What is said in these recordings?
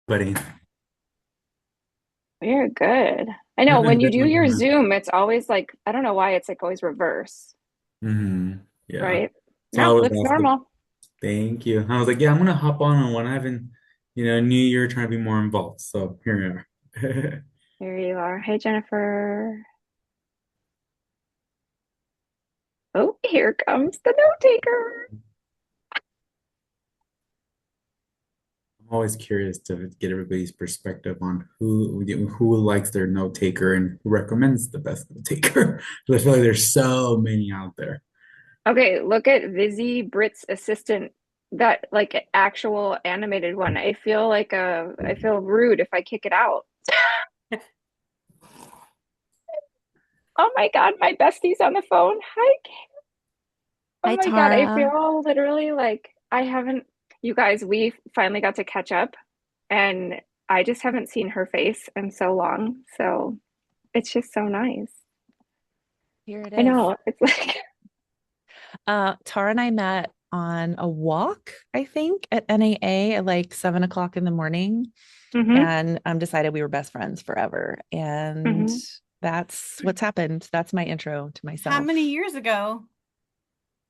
Buddy, You're good. I know haven't when you been do like your in Zoom, it's always like, I don't know why it's like always reverse, yeah. right? So I No, was that's asking, normal. thank you. I was like, yeah, I'm gonna hop on one. I haven't, New Year trying to be more involved. So here we are. Here you are. Hey, Jennifer. Oh, here comes the note taker. I'm always curious to get everybody's perspective on who likes their note taker and who recommends the best note taker. I feel like there's so many out there. Okay, look at Vizzy Brit's assistant, that like actual animated one. I feel rude if I kick it out. Oh my God, my bestie's on the phone. Hi. Oh Hi, my God, I Tara. feel literally like I haven't, you guys, we finally got to catch up and I just haven't seen her face in so long. So it's just so nice. Here it I is. know. It's like, Tara and I met on a walk, I think, at NAA at like 7 o'clock in the morning, hmm and decided we were best friends forever. And hmm that's what's happened. That's my intro to How many myself. years ago?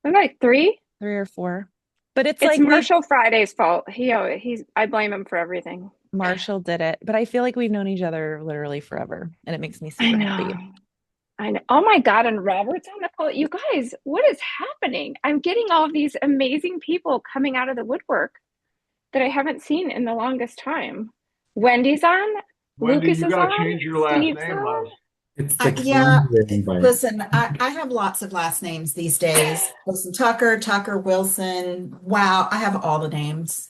I'm like three. 3 or 4. But it's It's like we've Marshall Friday's fault. I blame him for everything. Marshall did it, but I feel like we've known each other literally forever, and it makes me I super happy. know. I know. Oh my God. And Robert's on the phone. You guys, what is happening? I'm getting all of these amazing people coming out of the woodwork that I haven't seen in the longest time. Wendy's on, Wendy, Lucas you is got to on, change your last Steve's name, love. on. It's the Yeah, calendar invite. listen, I have lots of last names these days. Listen, Tucker Wilson. Wow, I have all the names.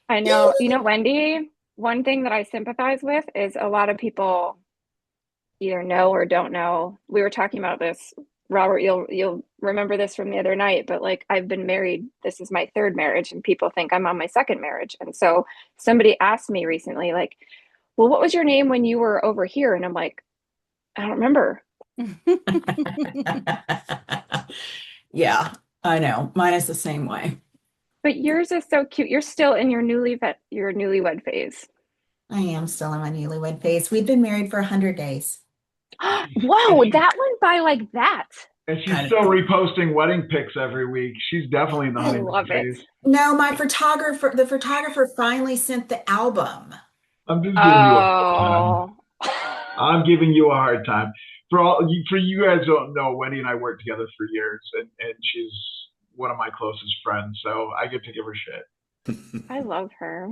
I know, Wendy, one thing that I sympathize with is a lot of people either know or don't know. We were talking about this, Robert, you'll remember this from the other night, but like I've been married, this is my third marriage, and people think I'm on my second marriage. And so somebody asked me recently, like, well, what was your name when you were over here? And I'm like, I don't remember. Yeah, I know. Mine is the same way. But yours is so cute. You're still in your newlywed phase. I am still in my newlywed phase. We've been married for 100 days. And Whoa, she that went by like that. and she's I still know. reposting wedding pics every week. She's definitely in the I honeymoon love it. phase. No, the photographer finally sent the album. I'm just giving you a hard time. Oh, I'm giving you a hard time. For you guys who don't know, Wendy and I worked together for years, and she's one of my closest friends, so I get to give her shit. I love her.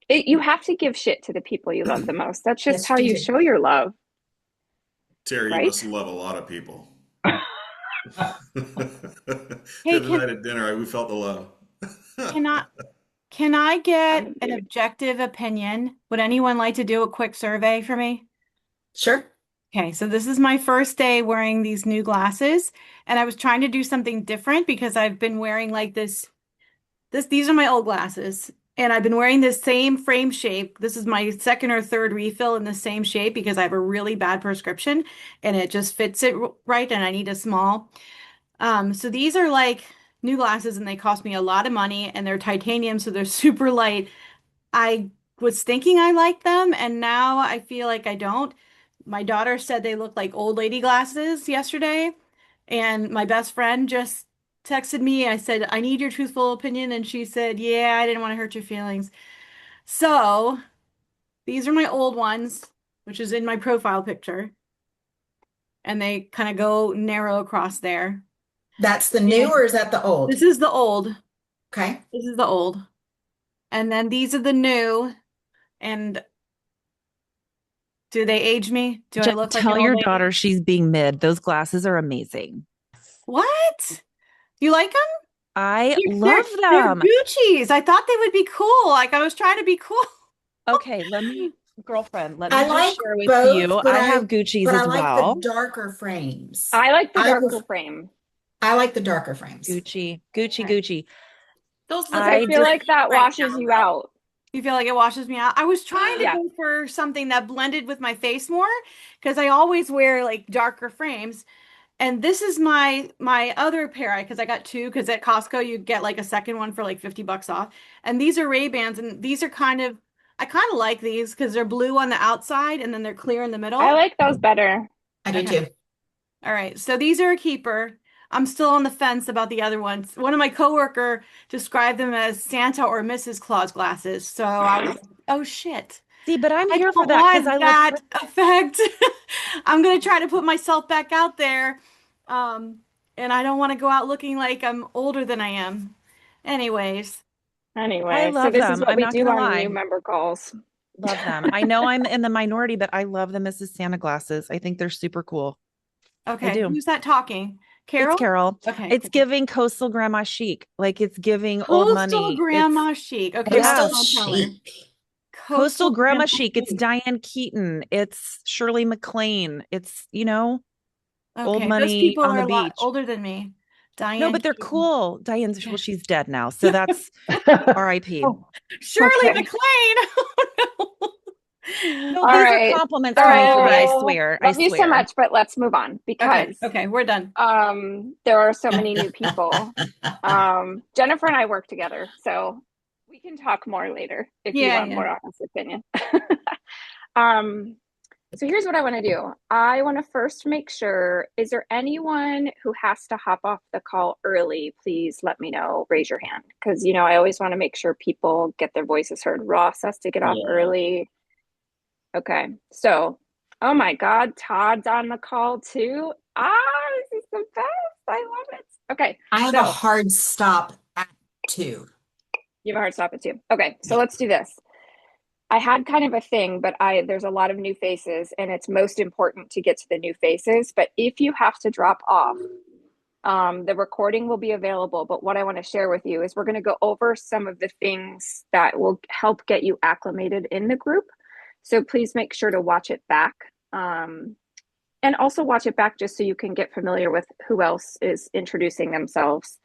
You have to give shit to the people you love the most. That's just Yes, how you you do. show your love, Terry, you right? must love a lot of people. The Hey, other night at dinner, we felt the love. can I can I get I'm an cute. objective opinion? Would anyone like to do a quick survey for me? Sure. Okay, so this is my first day wearing these new glasses, and I was trying to do something different because I've been wearing like these are my old glasses, and I've been wearing this same frame shape. This is my second or third refill in the same shape because I have a really bad prescription and it just fits it right, and I need a small. So these are like new glasses and they cost me a lot of money and they're titanium, so they're super light. I was thinking I liked them and now I feel like I don't. My daughter said they look like old lady glasses yesterday, and my best friend just texted me. I said, I need your truthful opinion, and she said, yeah, I didn't want to hurt your feelings. So these are my old ones, which is in my profile picture, and they kind of go narrow across there. That's the new And or is that the old? this is the old. Okay. This is the old. And then these are the new. And do they age me? Do I Jen, look like an tell old your lady? daughter she's being mid. Those glasses are amazing. What? You like them? I They're love they're them. Gucci's. I thought they would be cool. Like I was trying to be cool. Okay, girlfriend, let I me just like share with both, you. I have Gucci's but I as like the well. darker frames. I like the I darker pref- frame I like the darker frames. Gucci, Gucci, okay, Gucci. Those look because I I feel just like that right washes now, you though. out. You feel like it washes me out? I was trying to Yeah. go for something that blended with my face more because I always wear like darker frames. And this is my other pair because I got two because at Costco you get like a second one for like $50 off. And these are Ray-Bans and these are I kind of like these because they're blue on the outside and then they're clear in the middle. I like those better. I do Okay. too. All right. So these are a keeper. I'm still on the fence about the other ones. One of my coworker described them as Santa or Mrs. Claus glasses. So I was like, oh shit. See, but I'm I here for don't that because want I that look. effect. I'm gonna try to put myself back out there. And I don't want to go out looking like I'm older than I am. Anyways. I Anyway, so love this is them. what I'm we not do gonna on new lie. member calls. Love them. I know I'm in the minority, but I love the Mrs. Santa glasses. I think they're super cool. I Okay, do. who's that talking? Carol? It's Carol. Okay, It's cool. giving coastal grandma chic. Like it's giving old Coastal money. grandma chic. Okay, Yeah. Coastal don't tell her. chic. Coastal grandma grandma chic. It's chic. Diane Keaton. It's Shirley McClain. It's, old Okay, those money people on are the a lot beach. older than me. No, Diane but they're Keaton. cool. Diane's, Okay. well, she's dead now. So that's RIP. Oh, Shirley okay. McClain. No, All these right. are compliments coming from me. I So swear. I love you so swear. much, but let's move on Okay, because okay, we're done. there are so many new people. Jennifer and I work together, so we can talk more later if you Yeah, want yeah. more honest opinion. So here's what I want to do. I want to first make sure, is there anyone who has to hop off the call early? Please let me know. Raise your hand. Because, I always want to make sure people get their voices heard. Ross has to get off early. Okay. So, oh my God, Todd's on the call too. This is the best. I love it. Okay. I have So a hard stop at 2. you have a hard stop at 2. Okay. So let's do this. I had kind of a thing, but there's a lot of new faces and it's most important to get to the new faces. But if you have to drop off, the recording will be available. But what I want to share with you is we're going to go over some of the things that will help get you acclimated in the group. So please make sure to watch it back. And also watch it back just so you can get familiar with who else is introducing themselves.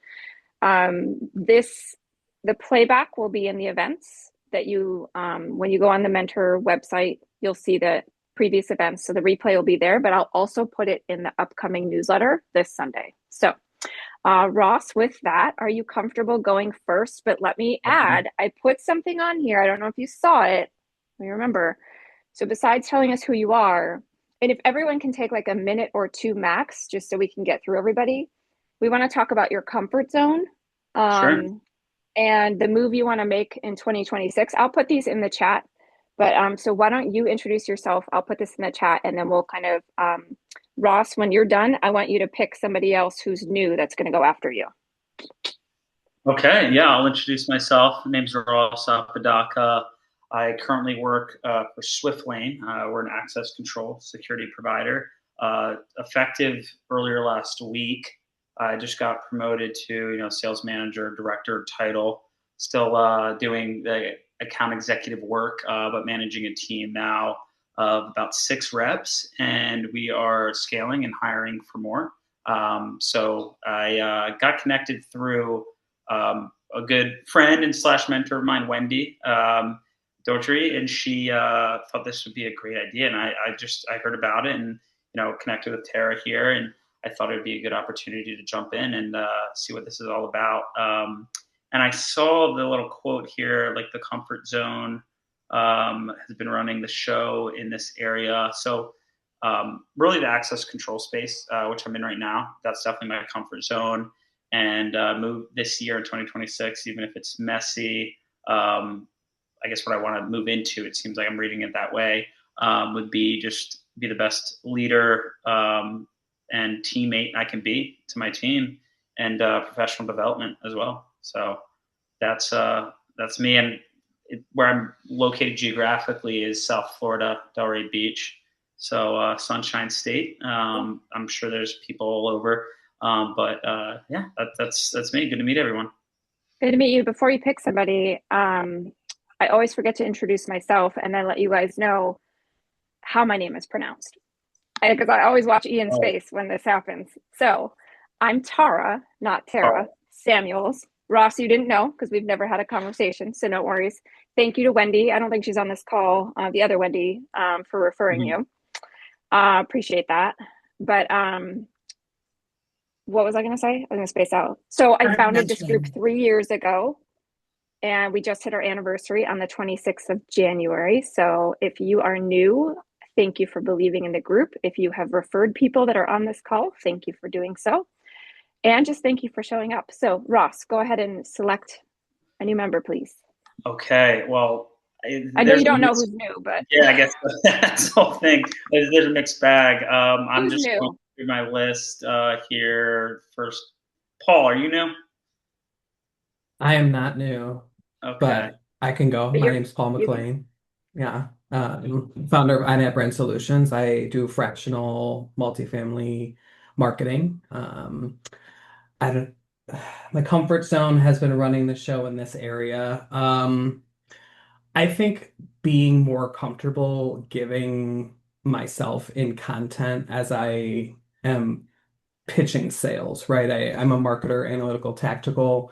The playback will be in the events that you, when you go on the mentor website, you'll see the previous events. So the replay will be there, but I'll also put it in the upcoming newsletter this Sunday. So Ross, with that, are you comfortable going first? But let me add, I put something on here. I don't know if you saw it. Let me remember. So besides telling us who you are, and if everyone can take like a minute or two max, just so we can get through everybody, we want to talk about your comfort zone. Sure. And the move you want to make in 2026. I'll put these in the chat, but so why don't you introduce yourself? I'll put this in the chat and then we'll kind of, Ross, when you're done, I want you to pick somebody else who's new that's going to go after you. Okay, yeah, I'll introduce myself. My name's Ross Apodaca. I currently work for SwiftLane. We're an access control security provider. Effective earlier last week, I just got promoted to sales manager, director title. Still doing the account executive work, but managing a team now of about 6 reps, and we are scaling and hiring for more. So I got connected through a good friend and / mentor of mine, Wendy Tucker, and she thought this would be a great idea, and I heard about it and connected with Tara here, and I thought it would be a good opportunity to jump in and see what this is all about. And I saw the little quote here, like the comfort zone has been running the show in this area. So really the access control space, which I'm in right now, that's definitely my comfort zone. And move this year in 2026, even if it's messy, I guess what I want to move into, it seems like I'm reading it that way, would be just be the best leader and teammate I can be to my team, and professional development as well. So that's me. And where I'm located geographically is South Florida, Delray Beach. So Sunshine State. I'm sure there's people all over. But yeah, that's me. Good to meet everyone. Good to meet you. Before you pick somebody, I always forget to introduce myself and then let you guys know how my name is pronounced. Because I always watch Ian's face when this happens. So I'm Tara, not Tara, Samuels. Ross, you didn't know because we've never had a conversation, so no worries. Thank you to Wendy. I don't think she's on this call, the other Wendy, for referring you. Appreciate that. But what was I going to say? I'm going to space out. So I founded this group 3 years ago, and we just hit our anniversary on the 26th of January. So if you are new, thank you for believing in the group. If you have referred people that are on this call, thank you for doing so. And just thank you for showing up. So Ross, go ahead and select a new member, please. Okay, well, I know you don't know who's new, but yeah, I guess that's the whole thing. There's a mixed bag. I'm who's just new? going through my list here. First, Paul, are you new? I am not new, Okay. but I can go. My name's Paul McClain. Yeah. Founder of iNet Brand Solutions. I do fractional multifamily marketing. I don't, my comfort zone has been running the show in this area. I think being more comfortable giving myself in content as I am pitching sales, right? I'm a marketer, analytical, tactical.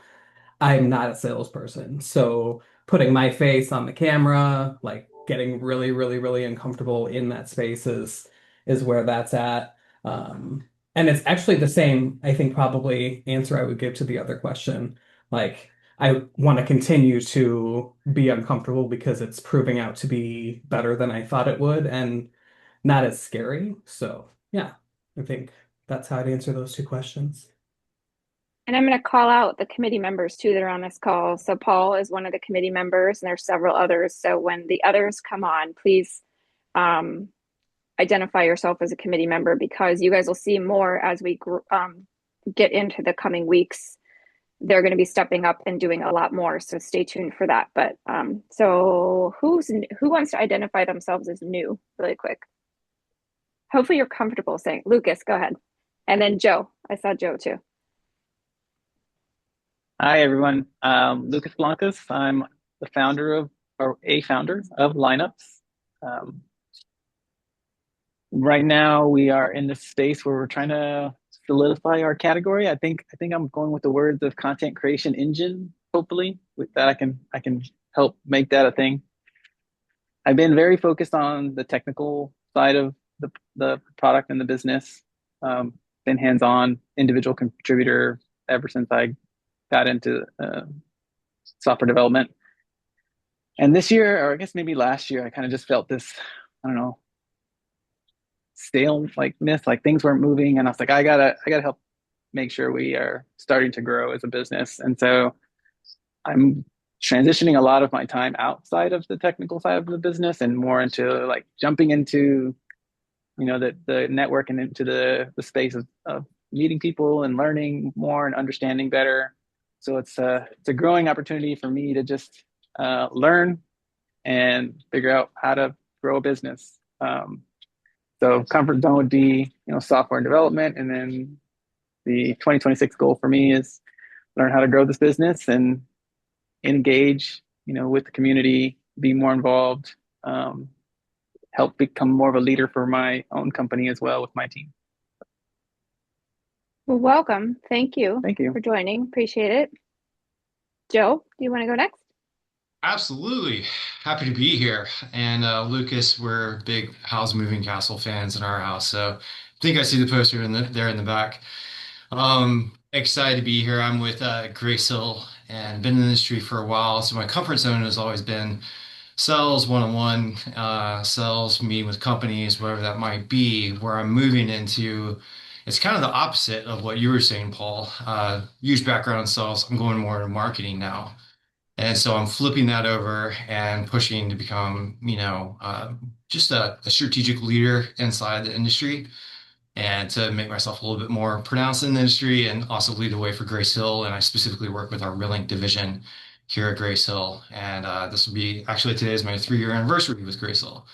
I'm not a salesperson. So putting my face on the camera, like getting really, really, really uncomfortable in that space is where that's at. And it's actually the same, I think, probably answer I would give to the other question. Like, I want to continue to be uncomfortable because it's proving out to be better than I thought it would and not as scary. So yeah, I think that's how I'd answer those two questions. And I'm going to call out the committee members too that are on this call. So Paul is one of the committee members, and there's several others. So when the others come on, please identify yourself as a committee member, because you guys will see more as we get into the coming weeks. They're going to be stepping up and doing a lot more. So stay tuned for that. But so who wants to identify themselves as new really quick? Hopefully you're comfortable saying. Lucas, go ahead. And then Joe. I saw Joe too. Hi, everyone. Lucas Blancas. I'm the founder of Lineups. Right now, we are in this space where we're trying to solidify our category. I think I'm going with the words of content creation engine. Hopefully, with that, I can help make that a thing. I've been very focused on the technical side of the product and the business. Been hands-on, individual contributor ever since I got into software development. And this year, or I guess maybe last year, I kind of just felt this, I don't know, stale like things weren't moving, and I was like, I gotta help make sure we are starting to grow as a business. And so I'm transitioning a lot of my time outside of the technical side of the business and more into like jumping into, the network and into the space of meeting people and learning more and understanding better. So it's a growing opportunity for me to just learn and figure out how to grow a business. So comfort zone would be, software development. And then the 2026 goal for me is learn how to grow this business and engage, with the community, be more involved, help become more of a leader for my own company as well with my team. Well, welcome. Thank you. Thank you for joining. Appreciate it. Joe, do you want to go next? Absolutely. Happy to be here. And Lucas, we're big Howl's Moving Castle fans in our house. So I think I see the poster there in the back. Excited to be here. I'm with Grace Hill and been in the industry for a while. So my comfort zone has always been sales, one-on-one sales, meeting with companies, whatever that might be. Where I'm moving into, it's kind of the opposite of what you were saying, Paul. Huge background in sales. I'm going more into marketing now. And so I'm flipping that over and pushing to become, just a strategic leader inside the industry and to make myself a little bit more pronounced in the industry and also lead the way for Grace Hill. And I specifically work with our Relink division here at Grace Hill. And this will be, actually today is my 3-year anniversary with Grace Hill.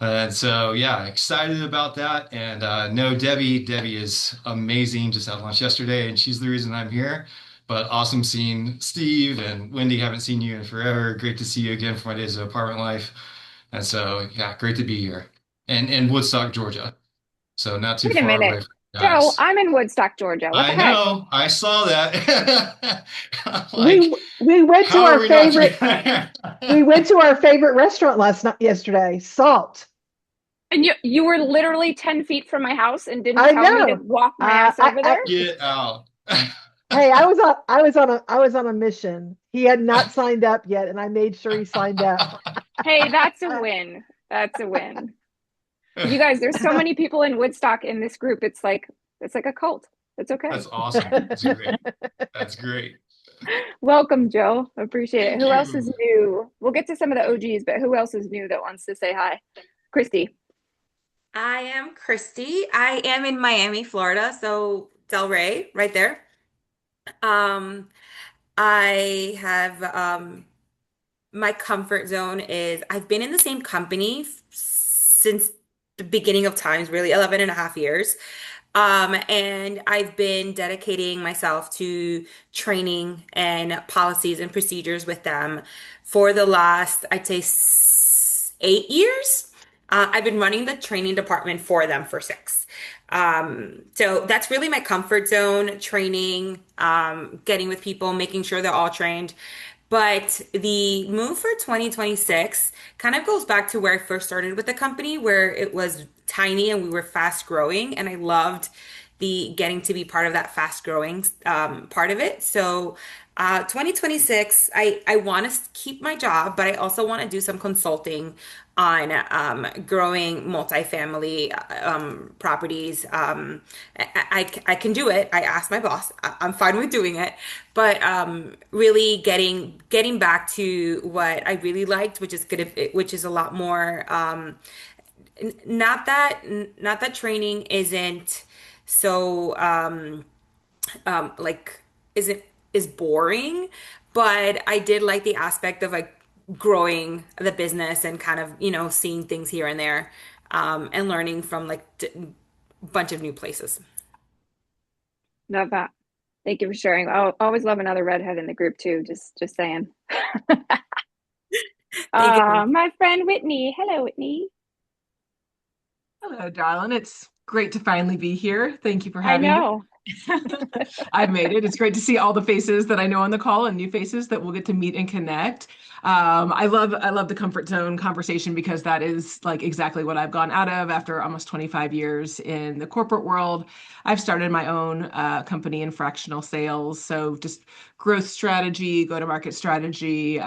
And so, yeah, excited about that. And no, Debbie is amazing. Just had lunch yesterday and she's the reason I'm here. But awesome seeing Steve and Wendy. Haven't seen you in forever. Great to see you again for my days of apartment life. And so, yeah, great to be here. And in Woodstock, Georgia. So not too Wait a far minute. away from you Joe, guys. I'm in Woodstock, Georgia. What the I heck? know. I saw that. We went to our favorite we went to our favorite restaurant yesterday, Salt. And you were literally 10 feet from my house and didn't I tell me to know. walk my ass over there? Get out. Hey, I was on a mission. He had not signed up yet, and I made sure he signed up. Hey, that's a win. That's a win. You guys, there's so many people in Woodstock in this group. It's like a cult. It's okay. That's awesome. That's great. That's great. Welcome, Joe. Appreciate it. Thank Who else you. is new? We'll get to some of the OGs, but who else is new that wants to say hi? Cristy. I am Cristy. I am in Miami, Florida, so Delray, right there. I have my comfort zone is I've been in the same company since the beginning of times, really 11 and a half years. And I've been dedicating myself to training and policies and procedures with them for the last, I'd say, 8 years. I've been running the training department for them for 6. So that's really my comfort zone, training, getting with people, making sure they're all trained. But the move for 2026 kind of goes back to where I first started with the company, where it was tiny and we were fast growing. And I loved the getting to be part of that fast growing part of it. So 2026, I want to keep my job, but I also want to do some consulting on growing multifamily properties. I can do it. I asked my boss. I'm fine with doing it, but really getting back to what I really liked, which is a lot more. Not that training isn't so like is boring, but I did like the aspect of like growing the business and kind of, seeing things here and there, and learning from like a bunch of new places. Love that. Thank you for sharing. I'll always love another redhead in the group too. Just saying. My friend Whitney. Hello, Whitney. Hello, darling. It's great to finally be here. Thank you for having I know. me. I've made it. It's great to see all the faces that I know on the call and new faces that we'll get to meet and connect. I love the comfort zone conversation because that is like exactly what I've gone out of after almost 25 years in the corporate world. I've started my own company in fractional sales, so just growth strategy, go-to-market strategy.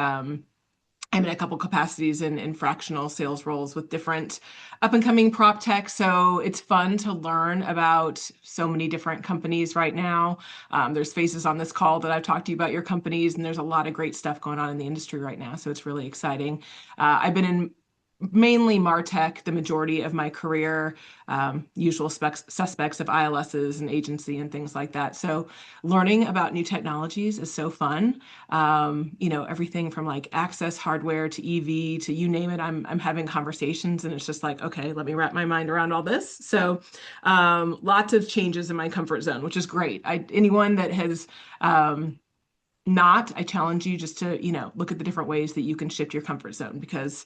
I'm in a couple capacities in fractional sales roles with different up and coming prop tech. So it's fun to learn about so many different companies right now. There's faces on this call that I've talked to you about your companies, and there's a lot of great stuff going on in the industry right now. So it's really exciting. I've been in mainly MarTech the majority of my career, usual suspects of ILSs and agency and things like that. So learning about new technologies is so fun. Everything from like access hardware to EV to you name it, I'm having conversations and it's just like, okay, let me wrap my mind around all this. So lots of changes in my comfort zone, which is great. Anyone that has I challenge you just to, look at the different ways that you can shift your comfort zone because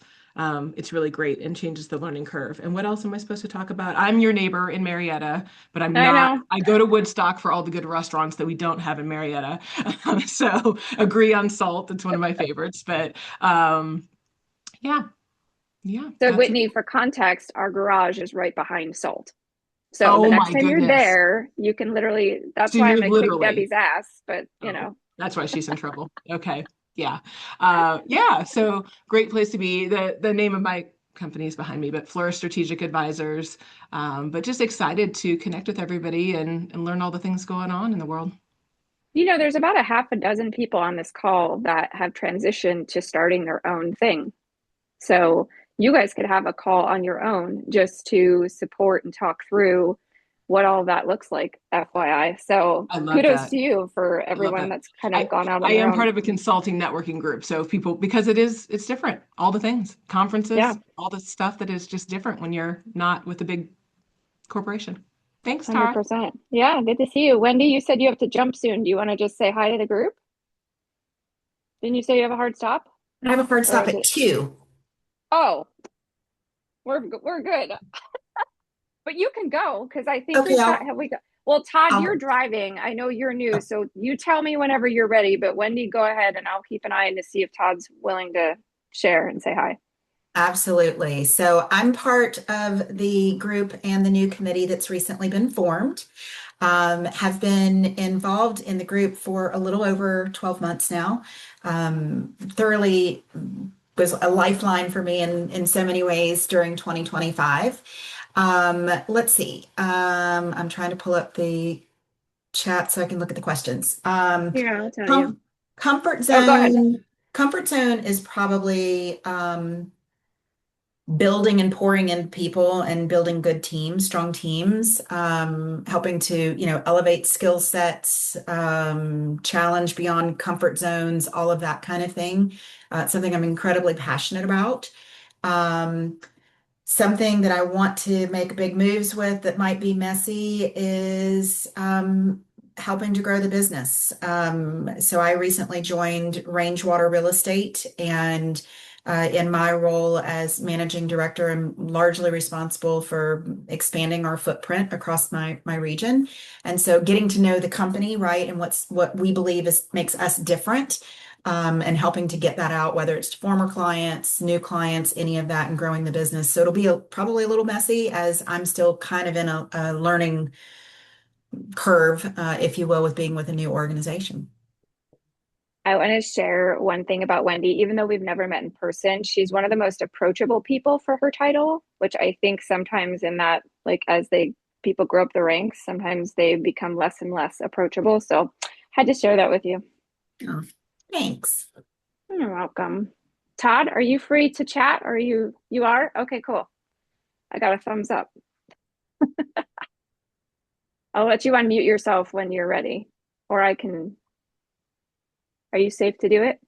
it's really great and changes the learning curve. And what else am I supposed to talk about? I'm your neighbor in Marietta, but I'm not. I go to Woodstock for all the good restaurants that we don't have in Marietta. So agree on salt. It's one of my favorites. But yeah. So Whitney, for context, our garage is right behind Salt. So the next time you're there, you can literally, that's why I'm going to kick Debbie's ass, but That's why she's in trouble. Okay. Yeah. So great place to be. The name of my company is behind me, but Flourish Strategic Advisors. But just excited to connect with everybody and learn all the things going on in the world. There's about a half a dozen people on this call that have transitioned to starting their own thing. So you guys could have a call on your own just to support and talk through what all that looks like, FYI. So kudos to you for everyone that's kind of gone out on their own. Part of a consulting networking group. So if people, because it's different, all the things, conferences, all the stuff that is just different when you're not with a big corporation. Thanks, Tara. 100%. Yeah, good to see you. Wendy, you said you have to jump soon. Do you want to just say hi to the group? Didn't you say you have a hard stop? I have a hard stop at 2. Oh, we're good. But you can go because I think have we got. Well, Todd, you're driving. I know you're new, so you tell me whenever you're ready. But Wendy, go ahead, and I'll keep an eye on to see if Todd's willing to share and say hi. Absolutely. So I'm part of the group and the new committee that's recently been formed. Have been involved in the group for a little over 12 months now. Thoroughly was a lifeline for me in so many ways during 2025. Let's see. I'm trying to pull up the chat so I can look at the questions. Here, I'll tell you. Comfort Oh, go ahead. zone. Comfort zone is probably building and pouring in people and building good teams, strong teams, helping to, elevate skill sets, challenge beyond comfort zones, all of that kind of thing. It's something I'm incredibly passionate about. Something that I want to make big moves with that might be messy is helping to grow the business. So I recently joined Rangewater Real Estate, and in my role as managing director, I'm largely responsible for expanding our footprint across my region. And so getting to know the company, right, and what we believe makes us different, and helping to get that out, whether it's to former clients, new clients, any of that, and growing the business. So it'll be probably a little messy as I'm still kind of in a learning curve, if you will, with being with a new organization. I want to share one thing about Wendy. Even though we've never met in person, she's one of the most approachable people for her title, which I think sometimes in that, like as people grow up the ranks, sometimes they become less and less approachable. So had to share that with you. Oh, thanks. You're welcome. Todd, are you free to chat? Or you are? Okay, cool. I got a thumbs up. I'll let you unmute yourself when you're ready, or I can. Are you safe to do it?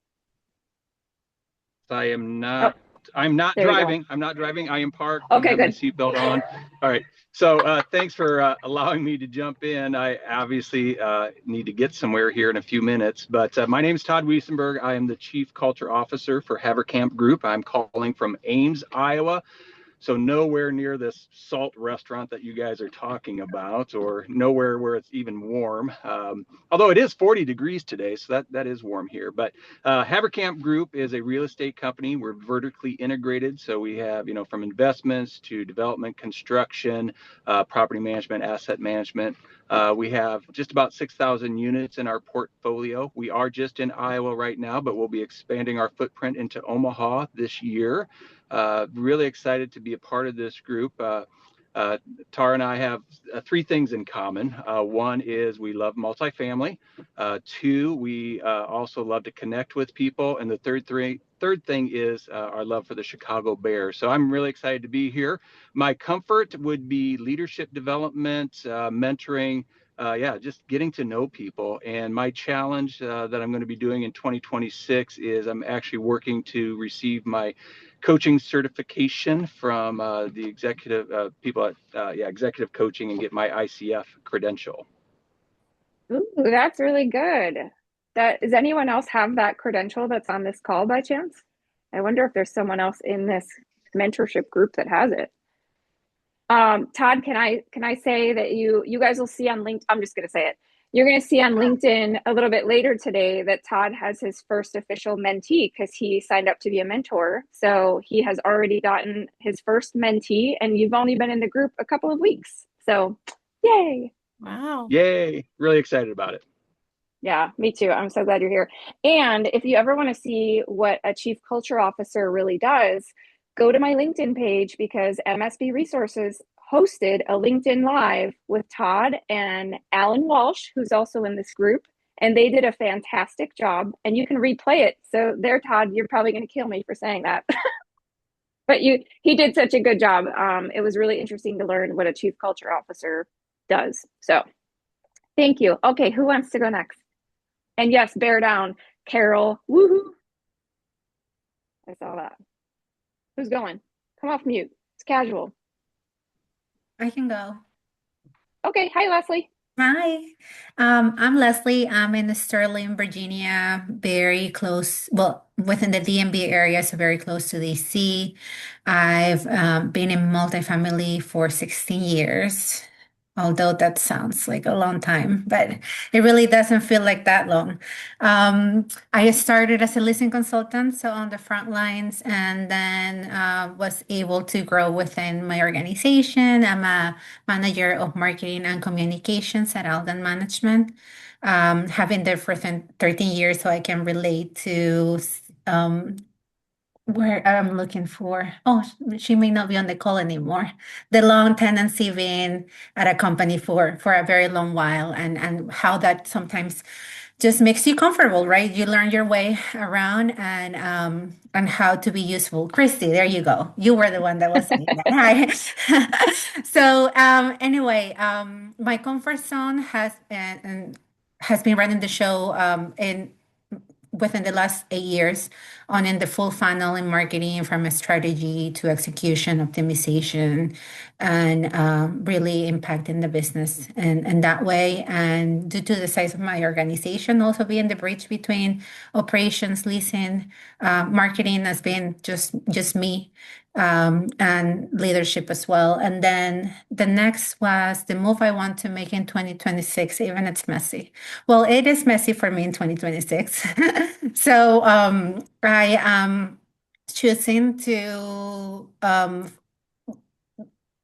I am not. I'm not there you go. driving. I'm not driving. I am parked. Okay, I have my good. seatbelt on. All right. So thanks for allowing me to jump in. I obviously need to get somewhere here in a few minutes. But my name is Todd Wuestenberg. I am the Chief Culture Officer for Haverkamp Group. I'm calling from Ames, Iowa. So nowhere near this salt restaurant that you guys are talking about, or nowhere where it's even warm. Although it is 40 degrees today, so that is warm here. But Haverkamp Group is a real estate company. We're vertically integrated, so we have, from investments to development, construction, property management, asset management. We have just about 6,000 units in our portfolio. We are just in Iowa right now, but we'll be expanding our footprint into Omaha this year. Really excited to be a part of this group. Tara and I have three things in common. One is we love multifamily. Two, we also love to connect with people. And the third thing is our love for the Chicago Bears. So I'm really excited to be here. My comfort would be leadership development, mentoring, just getting to know people. And my challenge that I'm going to be doing in 2026 is I'm actually working to receive my coaching certification from the executive people at executive coaching and get my ICF credential. Ooh, that's really good. Does anyone else have that credential that's on this call by chance? I wonder if there's someone else in this mentorship group that has it. Todd, can I say that you guys will see on LinkedIn? I'm just going to say it. You're going to see on LinkedIn a little bit later today that Todd has his first official mentee because he signed up to be a mentor. So he has already gotten his first mentee, and you've only been in the group a couple of weeks. So, yay. Wow. Yay. Really excited about it. Yeah, me too. I'm so glad you're here. And if you ever want to see what a chief culture officer really does, go to my LinkedIn page because MSB Resources hosted a LinkedIn Live with Todd and Alan Walsh, who's also in this group, and they did a fantastic job, and you can replay it. So there, Todd, you're probably going to kill me for saying that. But he did such a good job. It was really interesting to learn what a chief culture officer does. So thank you. Okay, who wants to go next? And yes, bear down, Carol. Woohoo. I saw that. Who's going? Come off mute. It's casual. I can go. Okay. Hi, Leslie. Hi. I'm Leslie. I'm in Sterling, Virginia, very close, well, within the DMV area, so very close to DC. I've been in multifamily for 16 years. although that sounds like a long time, but it really doesn't feel like that long. I started as a leasing consultant, so on the front lines, and then was able to grow within my organization. I'm a manager of marketing and communications at Alden Management. Have been there for 13 years, so I can relate to where I'm looking for. Oh, she may not be on the call anymore. The long tenancy being at a company for a very long while, and how that sometimes just makes you comfortable, right? You learn your way around and how to be useful. Cristy, there you go. You were the one that was saying that. Hi. So anyway, my comfort zone has been running the show in within the last 8 years on in the full funnel in marketing from a strategy to execution optimization and really impacting the business and that way. And due to the size of my organization, also being the bridge between operations, leasing, marketing has been just me and leadership as well. And then the next was the move I want to make in 2026, even it's messy. Well, it is messy for me in 2026. So I am choosing to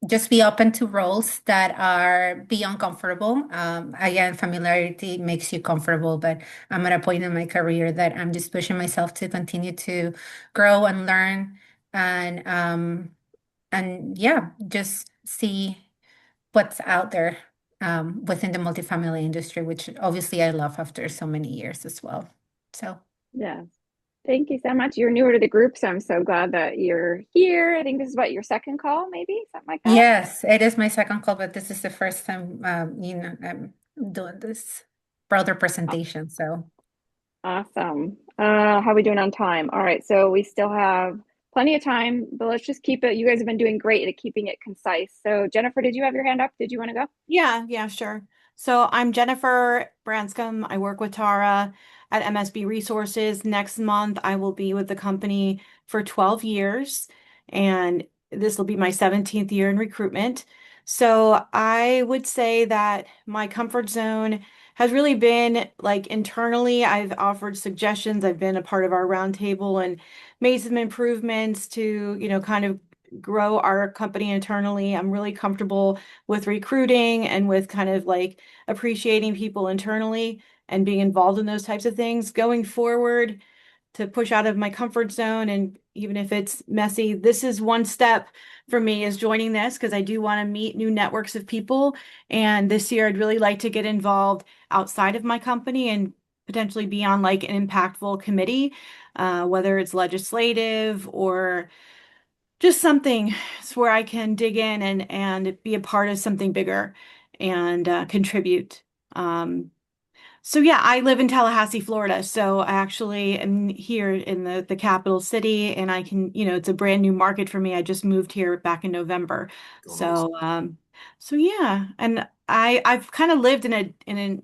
just be open to roles that are beyond comfortable. Again, familiarity makes you comfortable, but I'm at a point in my career that I'm just pushing myself to continue to grow and learn and yeah, just see what's out there within the multifamily industry, which obviously I love after so many years as well. So Yeah. Thank you so much. You're newer to the group, so I'm so glad that you're here. I think this is what, your second call, maybe something like that. yes, it is my second call, but this is the first time I'm doing this broader presentation. So Awesome. How are we doing on time? All right, so we still have plenty of time, but let's just keep it. You guys have been doing great at keeping it concise. So Jennifer, did you have your hand up? Did you want to go? Yeah, sure. So I'm Jennifer Branscome. I work with Tara at MSB Resources. Next month, I will be with the company for 12 years, and this will be my 17th year in recruitment. So I would say that my comfort zone has really been like internally. I've offered suggestions. I've been a part of our roundtable and made some improvements to, kind of grow our company internally. I'm really comfortable with recruiting and with kind of like appreciating people internally and being involved in those types of things. Going forward, to push out of my comfort zone, and even if it's messy, this is one step for me, is joining this, because I do want to meet new networks of people. And this year I'd really like to get involved outside of my company and potentially be on like an impactful committee, whether it's legislative or just something where I can dig in and be a part of something bigger and contribute. So yeah, I live in Tallahassee, Florida. So I actually am here in the capital city, and I can, it's a brand new market for me. I just moved here back in November. So yeah, and I've kind of lived in a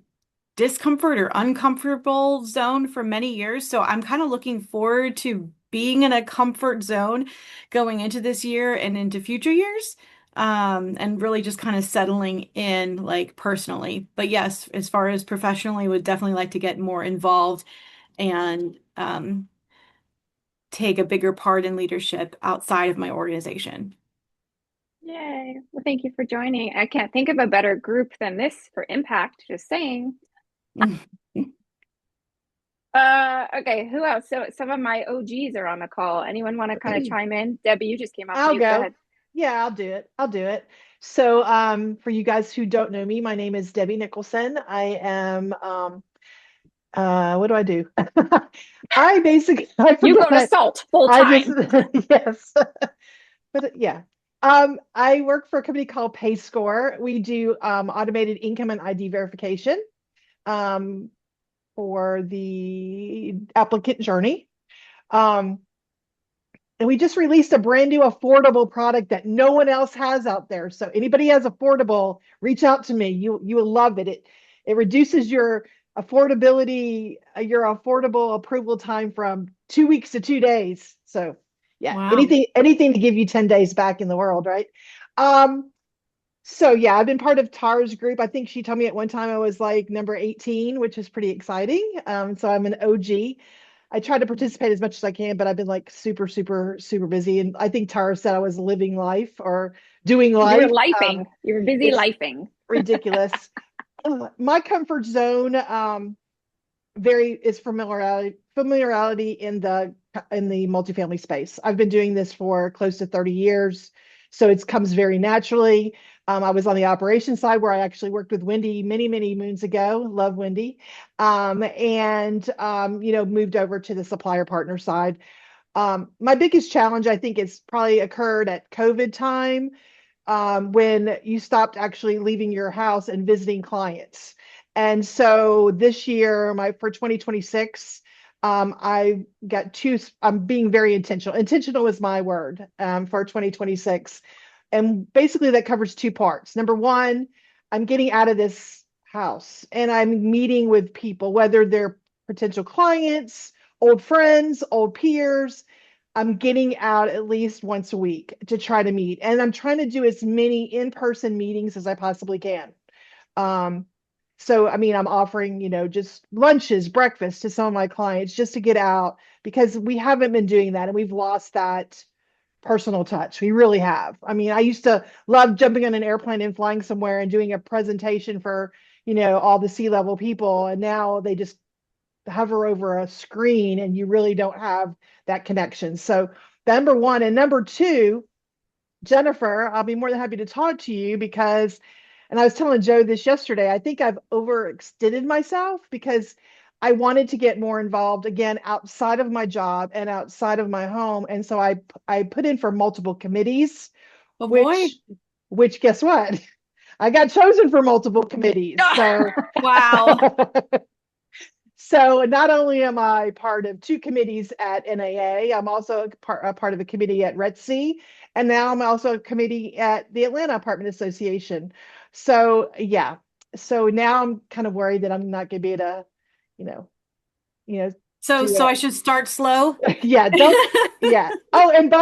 discomfort or uncomfortable zone for many years. So I'm kind of looking forward to being in a comfort zone going into this year and into future years. And really just kind of settling in like personally. But yes, as far as professionally, would definitely like to get more involved and take a bigger part in leadership outside of my organization. Yay. Well, thank you for joining. I can't think of a better group than this for impact, just saying. Okay, who else? So some of my OGs are on the call. Anyone want to kind of chime in? Debbie, you just came up. I'll Go go. ahead. Yeah, I'll do it. So for you guys who don't know me, my name is Debbie Nicholson. I am what do I do? I basically You go to SALT full time. Yes. But yeah. I work for a company called PayScore. We do automated income and ID verification for the applicant journey. And we just released a brand new affordable product that no one else has out there. So anybody has affordable, reach out to me. You will love it. It reduces your affordable approval time from 2 weeks to 2 days. So yeah, Wow. anything to give you 10 days back in the world, right? So yeah, I've been part of Tara's group. I think she told me at one time I was like number 18, which is pretty exciting. So I'm an OG. I try to participate as much as I can, but I've been like super, super, super busy. And I think Tara said I was living life or doing You were life. lifing. You were busy It's lifing. ridiculous. My comfort zone, is familiarity in the multifamily space. I've been doing this for close to 30 years, so it comes very naturally. I was on the operations side where I actually worked with Wendy many, many moons ago. Love Wendy. And moved over to the supplier partner side. My biggest challenge, I think, is probably occurred at COVID time, when you stopped actually leaving your house and visiting clients. And so this year, for 2026, I got two. I'm being very intentional. Intentional is my word, for 2026. And basically that covers two parts. Number one, I'm getting out of this house and I'm meeting with people, whether they're potential clients, old friends, old peers. I'm getting out at least once a week to try to meet. And I'm trying to do as many in-person meetings as I possibly can. So, I mean, I'm offering, just lunches, breakfast to some of my clients just to get out, because we haven't been doing that and we've lost that personal touch. We really have. I mean, I used to love jumping on an airplane and flying somewhere and doing a presentation for, all the C-level people. And now they just hover over a screen and you really don't have that connection. So number one. And number two, Jennifer, I'll be more than happy to talk to you because, and I was telling Joe this yesterday, I think I've overextended myself because I wanted to get more involved again outside of my job and outside of my home. And so I put in for multiple committees, Oh boy. which guess what? I got chosen for multiple committees. So wow. So not only am I part of two committees at NAA, I'm also a part of a committee at RETC, and now I'm also a committee at the Atlanta Apartment Association. So yeah, so now I'm kind of worried that I'm not going to be able to, So I should start slow. yeah, yeah. Oh, and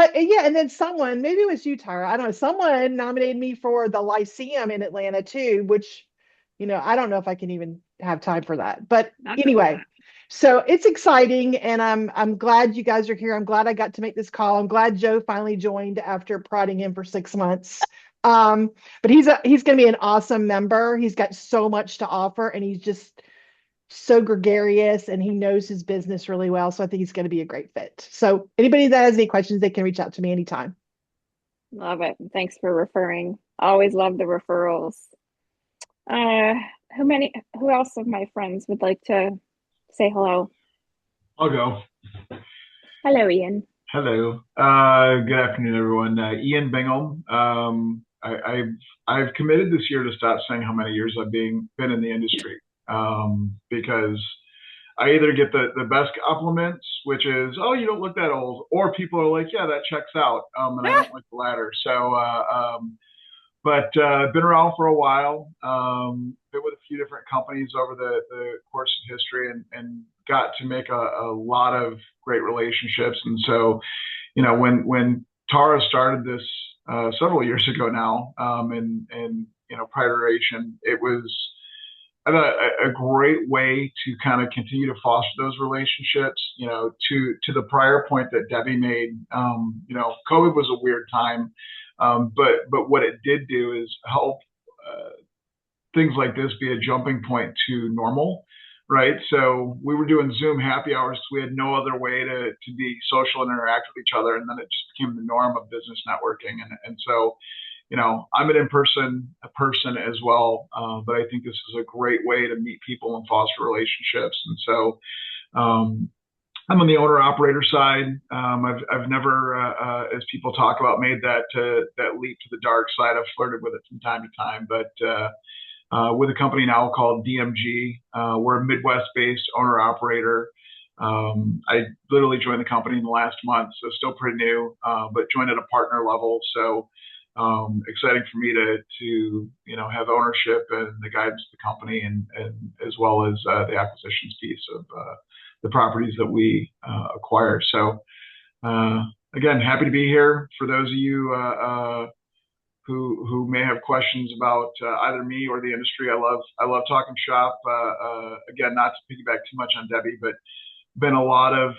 then someone, maybe it was you, Tara, I don't know, someone nominated me for the Lyceum in Atlanta too, which, I don't know if I can even have time for that. But anyway, so it's exciting, and I'm glad you guys are here. I'm glad I got to make this call. I'm glad Joe finally joined after prodding him for 6 months. But he's going to be an awesome member. He's got so much to offer, and he's just so gregarious, and he knows his business really well. So I think he's going to be a great fit. So anybody that has any questions, they can reach out to me anytime. Love it. Thanks for referring. Always love the referrals. Who else of my friends would like to say hello? I'll go. Hello, Ian. Hello. Good afternoon, everyone. Ian Bingham. I've committed this year to stop saying how many years I've been in the industry, because I either get the best compliments, which is, oh, you don't look that old, or people are like, yeah, that checks out, and I don't like the latter. So, but been around for a while, been with a few different companies over the course of history, and got to make a lot of great relationships. And so, when Tara started this several years ago now, and Prioration, it was a great way to kind of continue to foster those relationships. To the prior point that Debbie made, COVID was a weird time. But what it did do is help things like this be a jumping point to normal, right? So we were doing Zoom happy hours. So we had no other way to be social and interact with each other. And then it just became the norm of business networking. And so, I'm an in-person person as well. But I think this is a great way to meet people and foster relationships. And so, I'm on the owner operator side. I've never, as people talk about, made that leap to the dark side. I've flirted with it from time to time, but with a company now called DMG, we're a Midwest-based owner operator. I literally joined the company in the last month, so still pretty new, but joined at a partner level. So exciting for me to have ownership and the guidance of the company, and as well as the acquisitions piece of the properties that we acquire. So again, happy to be here. For those of you who may have questions about either me or the industry. I love talking shop. Again, not to piggyback too much on Debbie, but been a lot of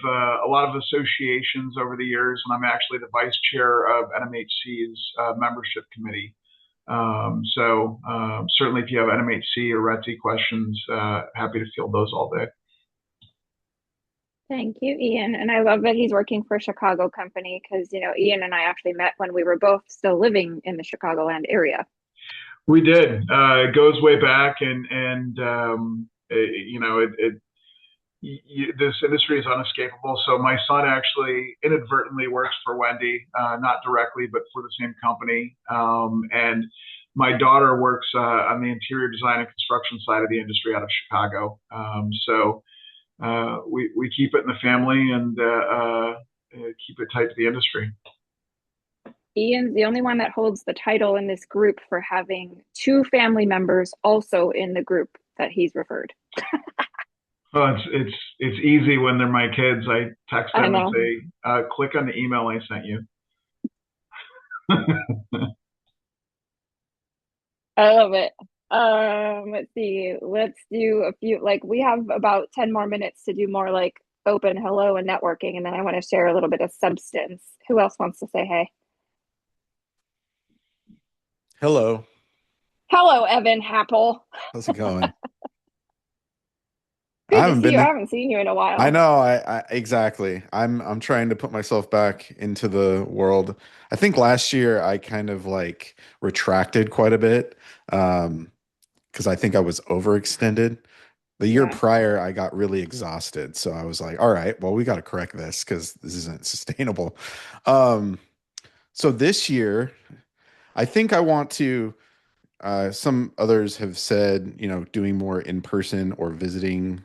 associations over the years, and I'm actually the vice chair of NMHC's membership committee. So certainly, if you have NMHC or RETI questions, happy to field those all day. Thank you, Ian. And I love that he's working for a Chicago company because, Ian and I actually met when we were both still living in the Chicagoland area. We did. It goes way back, and this industry is unescapable. So my son actually inadvertently works for Wendy, not directly, but for the same company. And my daughter works on the interior design and construction side of the industry out of Chicago. So we keep it in the family and keep it tight to the industry. Ian's the only one that holds the title in this group for having 2 family members also in the group that he's referred. Well, it's easy when they're my kids. I text them and say, click on the email I sent you. I love it. Let's see. Let's do a few, we have about 10 more minutes to do more open hello and networking. And then I want to share a little bit of substance. Who else wants to say hey? Hello. Hello, Evan Happel. How's it going? Good to see you. I haven't seen you in a while. I know. I exactly. I'm trying to put myself back into the world. I think last year I kind of retracted quite a bit because I think I was overextended. The year prior, I got really exhausted. So I was like, all right, well, we got to correct this because this isn't sustainable. So this year, I think I want to, some others have said, doing more in person or visiting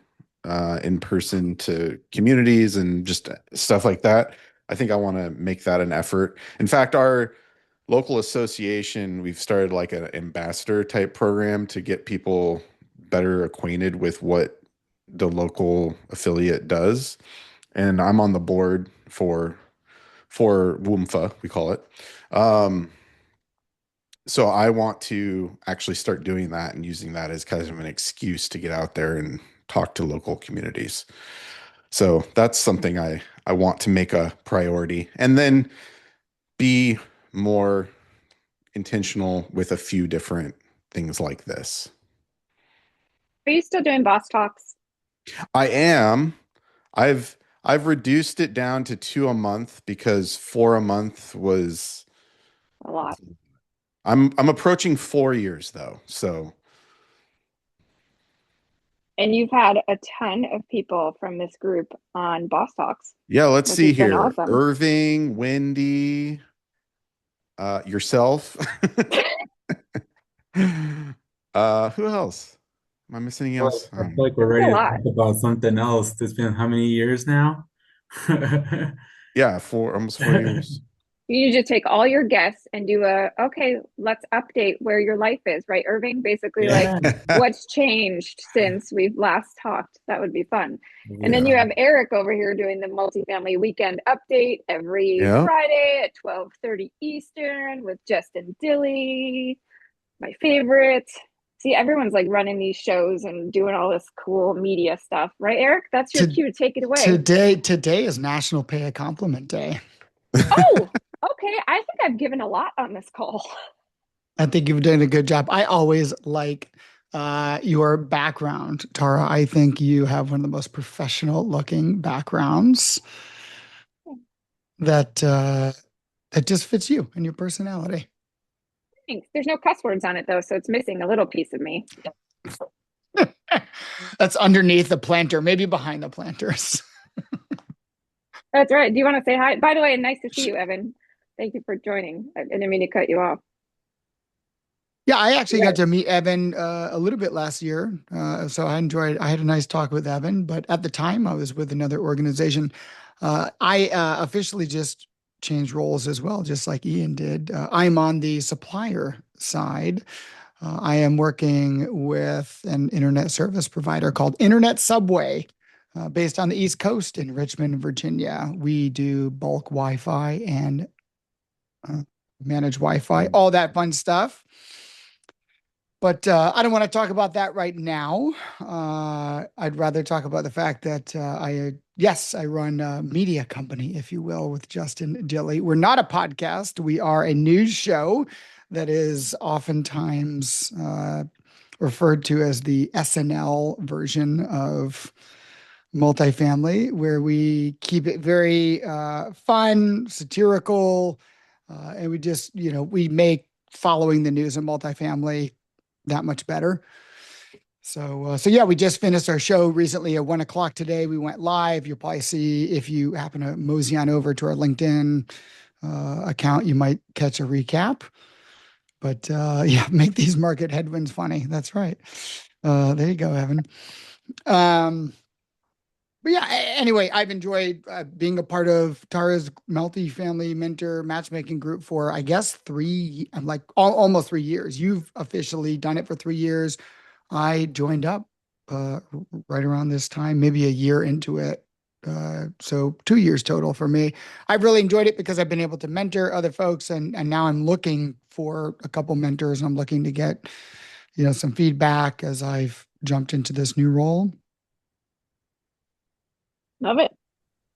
in person to communities and just stuff like that. I think I want to make that an effort. In fact, our local association, we've started an ambassador type program to get people better acquainted with what the local affiliate does. And I'm on the board for WUMFA, we call it. So I want to actually start doing that and using that as kind of an excuse to get out there and talk to local communities. So that's something I want to make a priority, and then be more intentional with a few different things like this. Are you still doing boss talks? I am. I've reduced it down to 2 a month because 4 a month was a lot. I'm approaching 4 years though, so. And you've had a ton of people from this group on Boss Talks. Yeah, let's see here. Awesome. Irving, Wendy, yourself. Who else? Am I missing anything else? I feel like we're ready to talk about something else. It's been how many years now? Yeah, almost 4 years. You just take all your guests and do let's update where your life is, right, Irving? Basically, what's changed since we've last talked. That would be fun. Yeah. And then you have Eric over here doing the multifamily weekend update every Friday at 12:30 Eastern with Justin Dilley, my favorite. See, everyone's running these shows and doing all this cool media stuff, right, Eric? That's your cue. Take it away. Today is National Pay a Compliment Day. Oh, okay. I think I've given a lot on this call. I think you've done a good job. I always like your background, Tara. I think you have one of the most professional looking backgrounds that just fits you and your personality. Thanks. There's no cuss words on it though, so it's missing a little piece of me. That's underneath the planter, maybe behind the planters. That's right. Do you want to say hi? By the way, nice to see you, Evan. Thank you for joining. I didn't mean to cut you off. Yeah, I actually got to meet Evan a little bit last year. So I had a nice talk with Evan, but at the time I was with another organization. I officially just changed roles as well, just like Ian did. I'm on the supplier side. I am working with an internet service provider called Internet Subway, based on the East Coast in Richmond, Virginia. We do bulk Wi-Fi and manage Wi-Fi, all that fun stuff. But I don't want to talk about that right now. I'd rather talk about the fact that I run a media company, if you will, with Justin Dilley. We're not a podcast. We are a news show that is oftentimes referred to as the SNL version of multifamily, where we keep it very fun, satirical, and we just, we make following the news in multifamily that much better. So yeah, we just finished our show recently at 1:00 today. We went live. You'll probably see, if you happen to mosey on over to our LinkedIn account, you might catch a recap. But yeah, make these market headwinds funny. That's right. There you go, Evan. But yeah, anyway, I've enjoyed being a part of Tara's multifamily mentor matchmaking group for, I guess, almost 3 years. You've officially done it for 3 years. I joined up right around this time, maybe a year into it. So 2 years total for me. I've really enjoyed it because I've been able to mentor other folks, and now I'm looking for a couple mentors, and I'm looking to get, some feedback as I've jumped into this new role. Love it.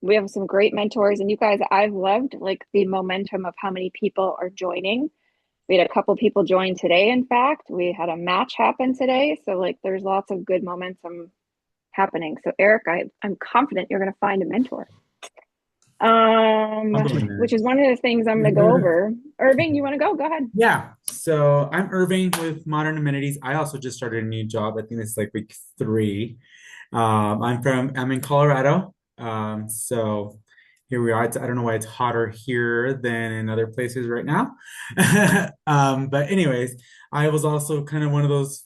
We have some great mentors, and you guys, I've loved the momentum of how many people are joining. We had a couple people join today. In fact, we had a match happen today. So there's lots of good momentum happening. So Eric, I'm confident you're going to find a mentor. Which is one of the things I'm going to go over. Irving, you want to go? Go ahead. Yeah. So I'm Irving with Modern Amenities. I also just started a new job. I think it's week 3. I'm in Colorado. So here we are. I don't know why it's hotter here than in other places right now. But anyways, I was also kind of one of those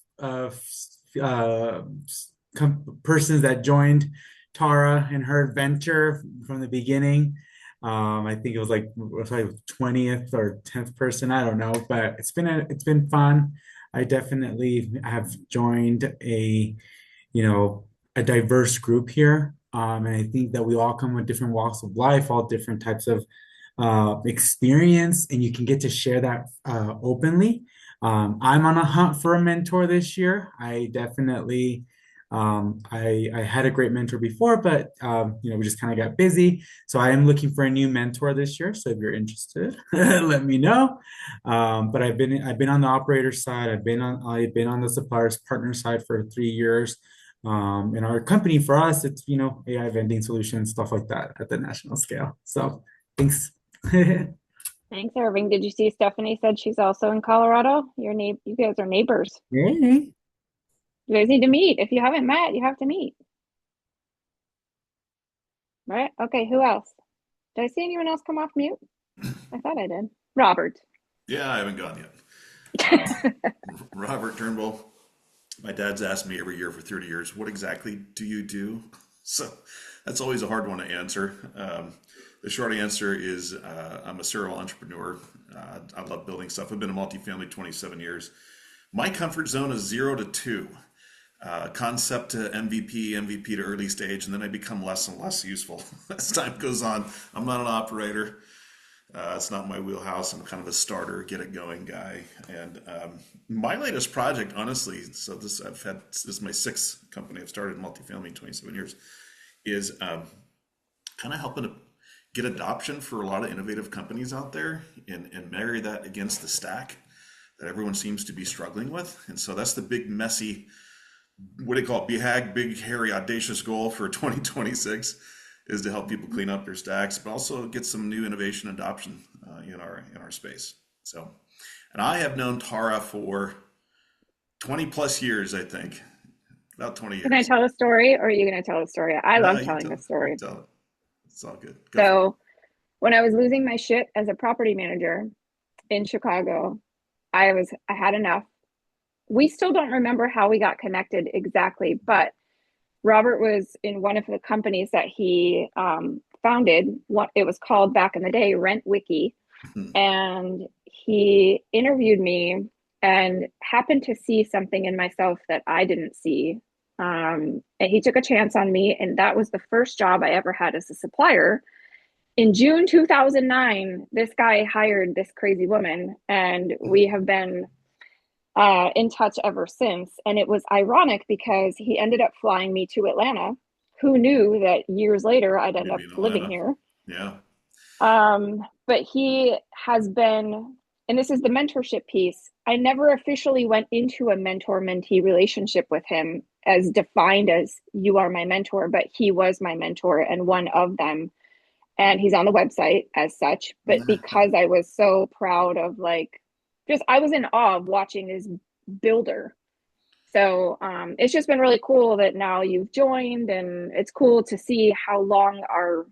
persons that joined Tara and her adventure from the beginning. I think it was like 20th or 10th person. I don't know, but it's been fun. I definitely have joined a diverse group here. And I think that we all come with different walks of life, all different types of experience, and you can get to share that openly. I'm on a hunt for a mentor this year. I definitely, I had a great mentor before, but we just kind of got busy. So I am looking for a new mentor this year. So if you're interested, let me know. But I've been on the operator side. I've been on the suppliers partner side for 3 years. In our company, for us, it's AI vending solutions, stuff like that at the national scale. So thanks. Thanks, Irving. Did you see Stephanie said she's also in Colorado? You guys are neighbors. Hey. You guys need to meet. If you haven't met, you have to meet. Right? Okay, who else? Did I see anyone else come off mute? I thought I did. Robert. Yeah, I haven't gone yet. Robert Turnbull. My dad's asked me every year for 30 years, what exactly do you do? So that's always a hard one to answer. The short answer is I'm a serial entrepreneur. I love building stuff. I've been in multifamily 27 years. My comfort zone is 0 to 2. Concept to MVP to early stage, and then I become less and less useful as time goes on. I'm not an operator. It's not my wheelhouse. I'm kind of a starter, get it going guy. And my latest project, honestly, so this is my 6th company I've started in multifamily in 27 years, is kind of helping to get adoption for a lot of innovative companies out there and marry that against the stack that everyone seems to be struggling with. And so that's the big, messy, what do you call it, big, hairy, audacious goal for 2026. Is to help people clean up their stacks, but also get some new innovation adoption in our space. So, and I have known Tara for 20 plus years, I think, about 20 years. Can I tell a story, or are you going to tell a story? I love telling this story. Tell it. It's all good. So, when I was losing my shit as a property manager in Chicago, I had enough. We still don't remember how we got connected exactly, but Robert was in one of the companies that he founded. What it was called back in the day, Rent Wiki, and he interviewed me and happened to see something in myself that I didn't see. And he took a chance on me, and that was the first job I ever had as a supplier. In June 2009, this guy hired this crazy woman, and we have been in touch ever since. And it was ironic because he ended up flying me to Atlanta. Who knew that years later I'd end up living here? Yeah. But he has been, and this is the mentorship piece. I never officially went into a mentor-mentee relationship with him as defined as you are my mentor, but he was my mentor and one of them. And he's on the website as such. But because I was so proud of I was in awe of watching his builder. So it's just been really cool that now you've joined, and it's cool to see how long our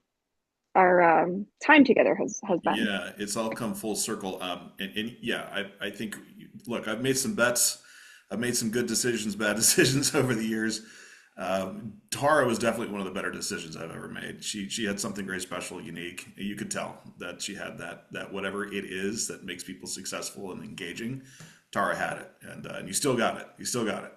time together has been. Yeah, it's all come full circle. And yeah, I think, look, I've made some bets. I've made some good decisions, bad decisions over the years. Tara was definitely one of the better decisions I've ever made. She had something very special, unique. You could tell that she had that whatever it is that makes people successful and engaging. Tara had it, and you still got it. You still got it.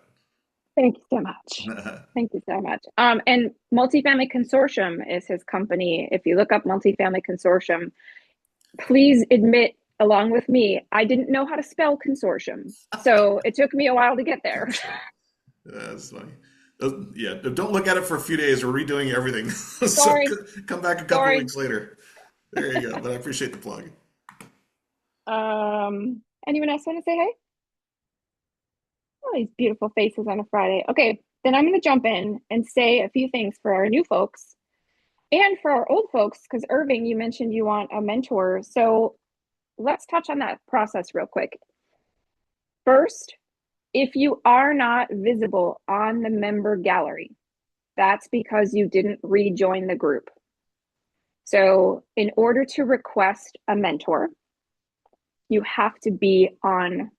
Thank you so much. Thank you so much. And Multifamily Consortium is his company. If you look up Multifamily Consortium, please admit, along with me, I didn't know how to spell consortium. So it took me a while to get there. That's funny. Yeah, don't look at it for a few days. We're redoing everything. Sorry. So come back a couple weeks later. There you go. But I appreciate the plug. Anyone else want to say hey? Oh, these beautiful faces on a Friday. Okay, then I'm going to jump in and say a few things for our new folks and for our old folks, because Irving, you mentioned you want a mentor. So let's touch on that process real quick. First, if you are not visible on the member gallery, that's because you didn't rejoin the group. So in order to request a mentor, you have to be on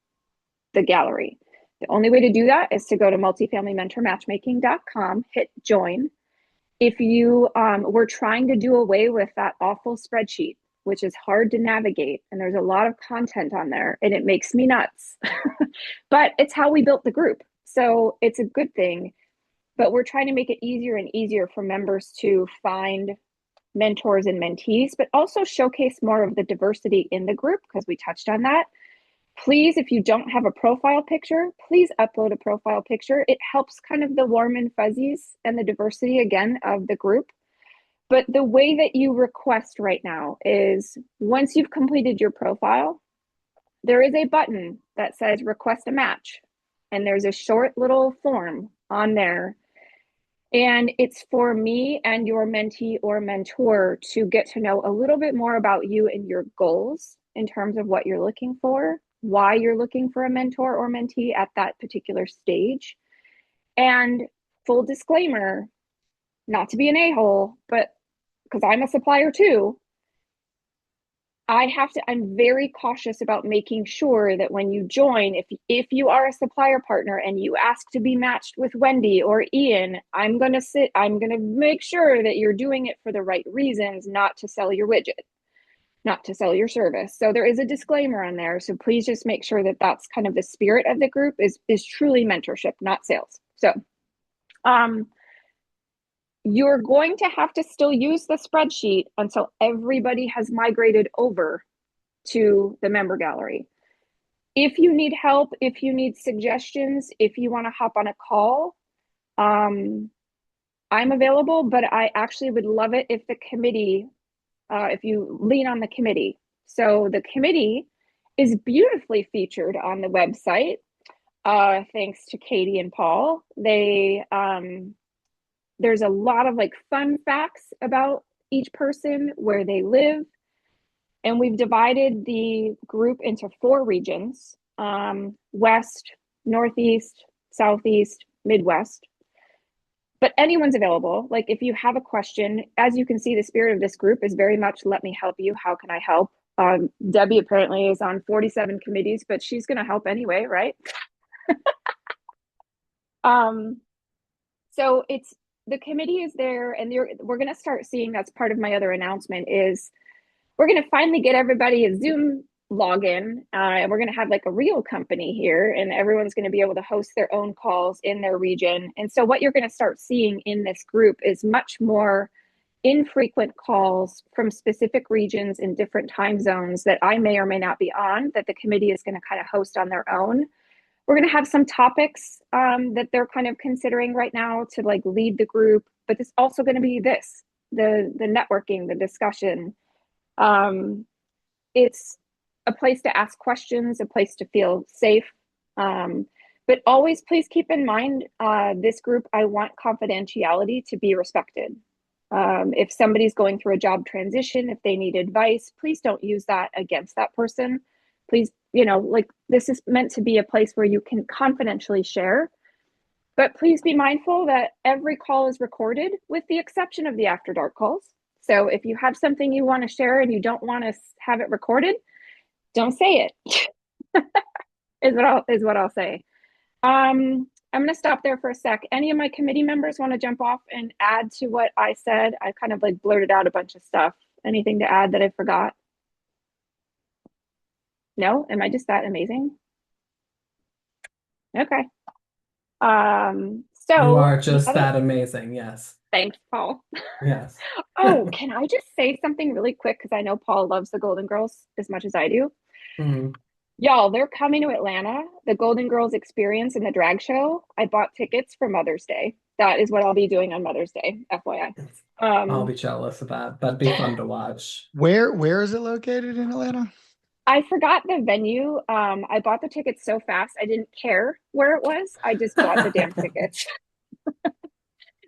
the gallery. The only way to do that is to go to multifamilymentormatchmaking.com, hit join. If you were trying to do away with that awful spreadsheet, which is hard to navigate, and there's a lot of content on there, and it makes me nuts, but it's how we built the group. So it's a good thing, but we're trying to make it easier and easier for members to find mentors and mentees, but also showcase more of the diversity in the group, because we touched on that. Please, if you don't have a profile picture, please upload a profile picture. It helps kind of the warm and fuzzies and the diversity again of the group. But the way that you request right now is once you've completed your profile, there is a button that says request a match. And there's a short little form on there. And it's for me and your mentee or mentor to get to know a little bit more about you and your goals in terms of what you're looking for, why you're looking for a mentor or mentee at that particular stage. And full disclaimer, not to be an a-hole, but because I'm a supplier too, I'm very cautious about making sure that when you join, if you are a supplier partner and you ask to be matched with Wendy or Ian, I'm going to make sure that you're doing it for the right reasons, not to sell your widget, not to sell your service. So there is a disclaimer on there. So please just make sure that that's kind of the spirit of the group is truly mentorship, not sales. So, you're going to have to still use the spreadsheet until everybody has migrated over to the member gallery. If you need help, if you need suggestions, if you want to hop on a call, I'm available, but I actually would love it if the committee, if you lean on the committee. So the committee is beautifully featured on the website, thanks to Katie and Paul. There's a lot of fun facts about each person, where they live. And we've divided the group into 4 regions, West, Northeast, Southeast, Midwest. But anyone's available. If you have a question, as you can see, the spirit of this group is very much, let me help you. How can I help? Debbie apparently is on 47 committees, but she's going to help anyway, right? So the committee is there, and we're going to start seeing, that's part of my other announcement, is we're going to finally get everybody a Zoom login, and we're going to have a real company here, and everyone's going to be able to host their own calls in their region. And so what you're going to start seeing in this group is much more infrequent calls from specific regions in different time zones that I may or may not be on, that the committee is going to kind of host on their own. We're going to have some topics that they're kind of considering right now to like lead the group, but it's also going to be the networking, the discussion. It's a place to ask questions, a place to feel safe. But always please keep in mind, this group, I want confidentiality to be respected. If somebody's going through a job transition, if they need advice, please don't use that against that person. Please, like this is meant to be a place where you can confidentially share, but please be mindful that every call is recorded with the exception of the after dark calls. So if you have something you want to share and you don't want to have it recorded, don't say it, is what I'll say. I'm going to stop there for a sec. Any of my committee members want to jump off and add to what I said? I kind of like blurted out a bunch of stuff. Anything to add that I forgot? No? Am I just that amazing? Okay. So you are just that amazing. Yes. Thanks, Paul. Yes. Oh, can I just say something really quick? Because I know Paul loves the Golden Girls as much as I do. Mm-hmm. Y'all, they're coming to Atlanta, the Golden Girls experience and the drag show. I bought tickets for Mother's Day. That is what I'll be doing on Mother's Day, FYI. I'll be jealous of that. That'd be fun to watch. Where is it located in Atlanta? I forgot the venue. I bought the tickets so fast, I didn't care where it was. I just bought the damn tickets.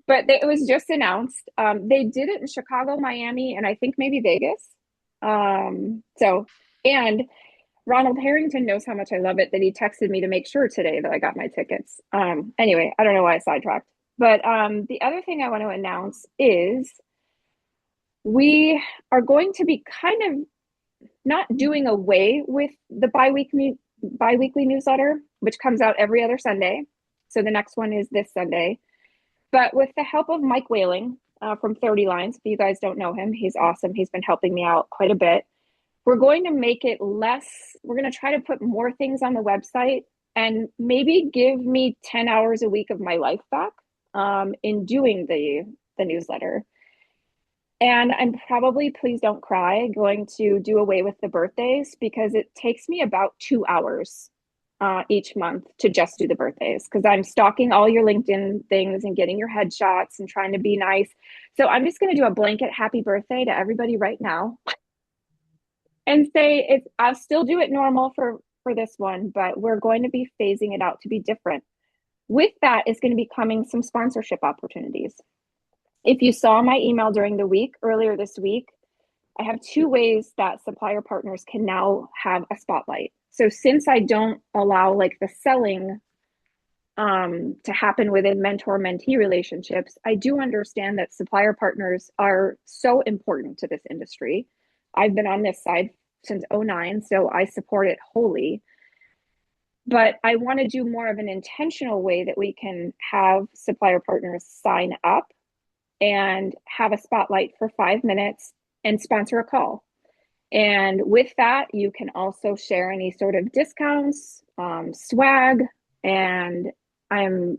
But it was just announced. They did it in Chicago, Miami, and I think maybe Vegas. And Ronald Harrington knows how much I love it that he texted me to make sure today that I got my tickets. Anyway, I don't know why I sidetracked. But the other thing I want to announce is we are going to be kind of not doing away with the bi-weekly newsletter, which comes out every other Sunday. So the next one is this Sunday. But with the help of Mike Whaling from 30 Lines, if you guys don't know him, he's awesome. He's been helping me out quite a bit. We're going to make it less, we're going to try to put more things on the website and maybe give me 10 hours a week of my life back in doing the newsletter. And I'm probably, please don't cry, going to do away with the birthdays because it takes me about 2 hours each month to just do the birthdays because I'm stalking all your LinkedIn things and getting your headshots and trying to be nice. So I'm just going to do a blanket happy birthday to everybody right now. And say I'll still do it normal for this one, but we're going to be phasing it out to be different. With that is going to be coming some sponsorship opportunities. If you saw my email during the week, earlier this week, I have 2 ways that supplier partners can now have a spotlight. So since I don't allow like the selling to happen within mentor-mentee relationships, I do understand that supplier partners are so important to this industry. I've been on this side since 2009, so I support it wholly. But I want to do more of an intentional way that we can have supplier partners sign up and have a spotlight for 5 minutes and sponsor a call. And with that, you can also share any sort of discounts, swag, and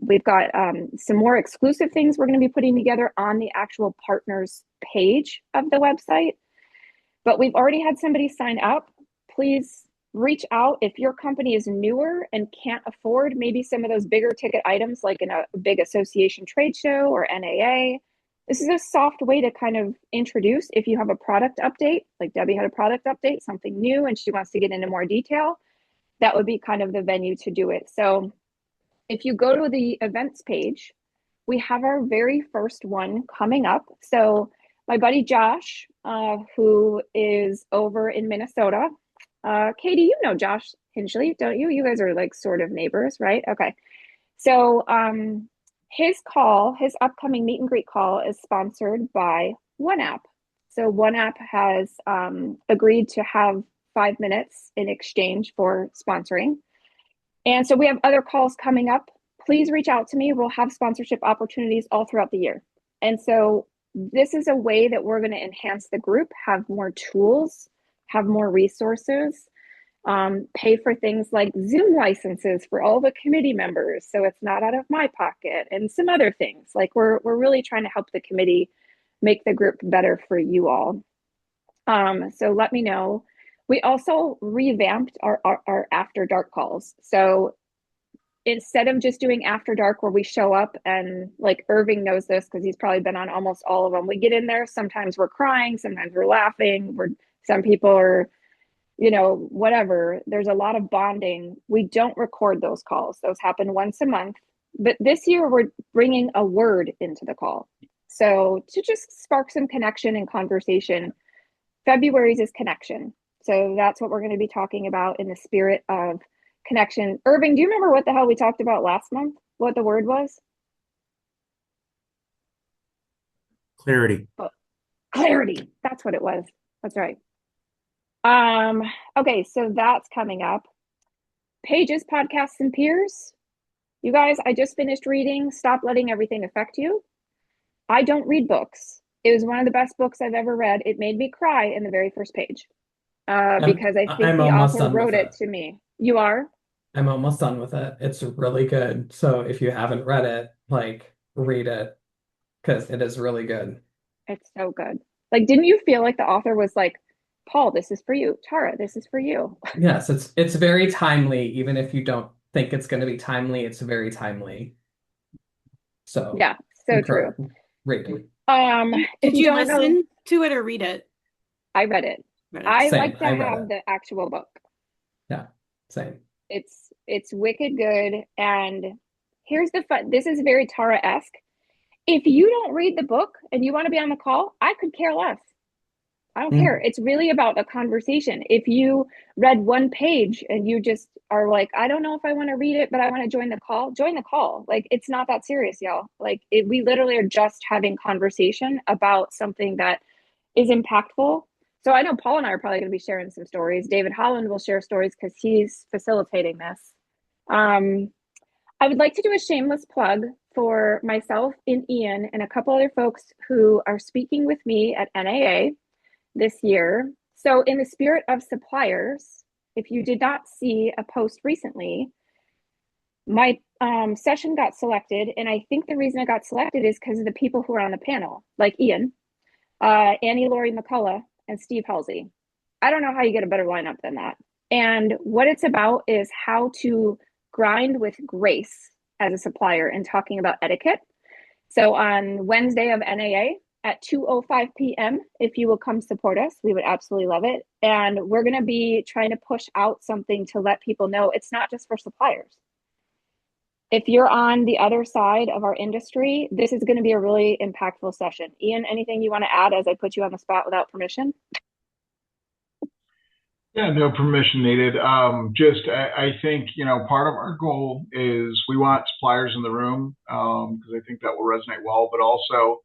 we've got some more exclusive things we're going to be putting together on the actual partners page of the website. But we've already had somebody sign up. Please reach out if your company is newer and can't afford maybe some of those bigger ticket items like in a big association trade show or NAA. This is a soft way to kind of introduce if you have a product update, like Debbie had a product update, something new, and she wants to get into more detail. That would be kind of the venue to do it. So if you go to the events page, we have our very first one coming up. So my buddy Josh, who is over in Minnesota, Katie, you know Josh Hinchley, don't you? You guys are like sort of neighbors, right? Okay. So his upcoming meet and greet call is sponsored by OneApp. So OneApp has agreed to have 5 minutes in exchange for sponsoring. And so we have other calls coming up. Please reach out to me. We'll have sponsorship opportunities all throughout the year. And so this is a way that we're going to enhance the group, have more tools, have more resources, pay for things like Zoom licenses for all the committee members, so it's not out of my pocket, and some other things. Like we're really trying to help the committee make the group better for you all. So let me know. We also revamped our after dark calls. So instead of just doing after dark where we show up and like Irving knows this because he's probably been on almost all of them. We get in there, sometimes we're crying, sometimes we're laughing, some people are, you know, whatever. There's a lot of bonding. We don't record those calls. Those happen once a month. But this year we're bringing a word into the call. So to just spark some connection and conversation. February's is connection. So that's what we're going to be talking about in the spirit of connection. Irving, do you remember what the hell we talked about last month? What the word was? Clarity. Oh, clarity. That's what it was. That's right. Okay, so that's coming up. Pages, podcasts, and peers. You guys, I just finished reading Stop Letting Everything Affect You. I don't read books. It was one of the best books I've ever read. It made me cry in the very first page because I think I'm the almost author done with wrote it it. to me. You are? I'm almost done with it. It's really good. So if you haven't read it, like read it because it is really good. It's so good. Like, didn't you feel like the author was like, Paul, this is for you. Tara, this is for you. Yes, it's very timely, even if you don't think it's going to be timely, it's very timely. So yeah, so true. Reading. If Did you don't know, listen to it or read it? I read it. I Same. like to I read have it. the actual book. Yeah, same. It's wicked good. And here's the fun. This is very Tara-esque. If you don't read the book and you want to be on the call, I could care less. I don't care. It's really about a conversation. If you read one page and you just are like, I don't know if I want to read it, but I want to join the call, join the call. Like, it's not that serious, y'all. Like, we literally are just having conversation about something that is impactful. So I know Paul and I are probably going to be sharing some stories. David Holland will share stories because he's facilitating this. I would like to do a shameless plug for myself and Ian and a couple other folks who are speaking with me at NAA this year. So in the spirit of suppliers, if you did not see a post recently, my session got selected. And I think the reason it got selected is because of the people who are on the panel, like Ian, Annie Laurie McCullough, and Steve Halsey. I don't know how you get a better lineup than that. And what it's about is how to grind with grace as a supplier and talking about etiquette. So on Wednesday of NAA at 2:05 p.m., if you will come support us, we would absolutely love it. And we're going to be trying to push out something to let people know it's not just for suppliers. If you're on the other side of our industry, this is going to be a really impactful session. Ian, anything you want to add as I put you on the spot without permission? Yeah, no permission needed. I think, part of our goal is we want suppliers in the room because I think that will resonate well, but also,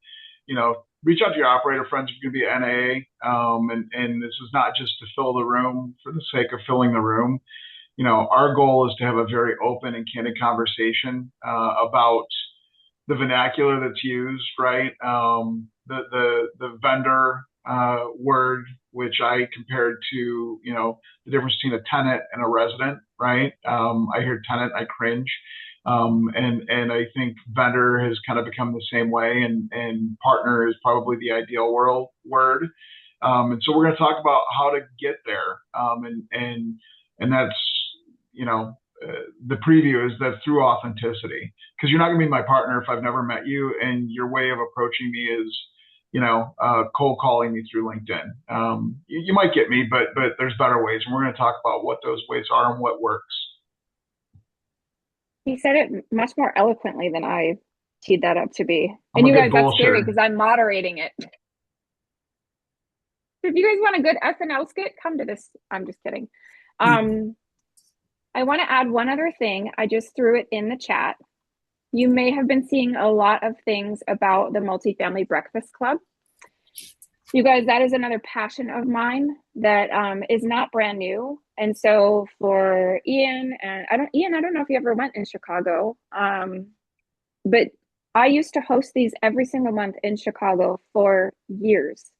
reach out to your operator friends if you're going to be at NAA. And this is not just to fill the room for the sake of filling the room. Our goal is to have a very open and candid conversation about the vernacular that's used, right? The vendor word, which I compared to, the difference between a tenant and a resident, right? I hear tenant, I cringe. And I think vendor has kind of become the same way, and partner is probably the ideal word. And so we're going to talk about how to get there. And that's, the preview is that through authenticity, because you're not going to be my partner if I've never met you, and your way of approaching me is, cold calling me through LinkedIn. You might get me, but there's better ways, and we're going to talk about what those ways are and what works. He said it much more eloquently than I teed that up to be. I'm And you a guys, good that's scary bullshitter. because I'm moderating it. If you guys want a good SNL skit, come to this. I'm just kidding. I want to add one other thing. I just threw it in the chat. You may have been seeing a lot of things about the Multifamily Breakfast Club. You guys, that is another passion of mine that is not brand new. And so for Ian, and I don't know if you ever went in Chicago, but I used to host these every single month in Chicago for years.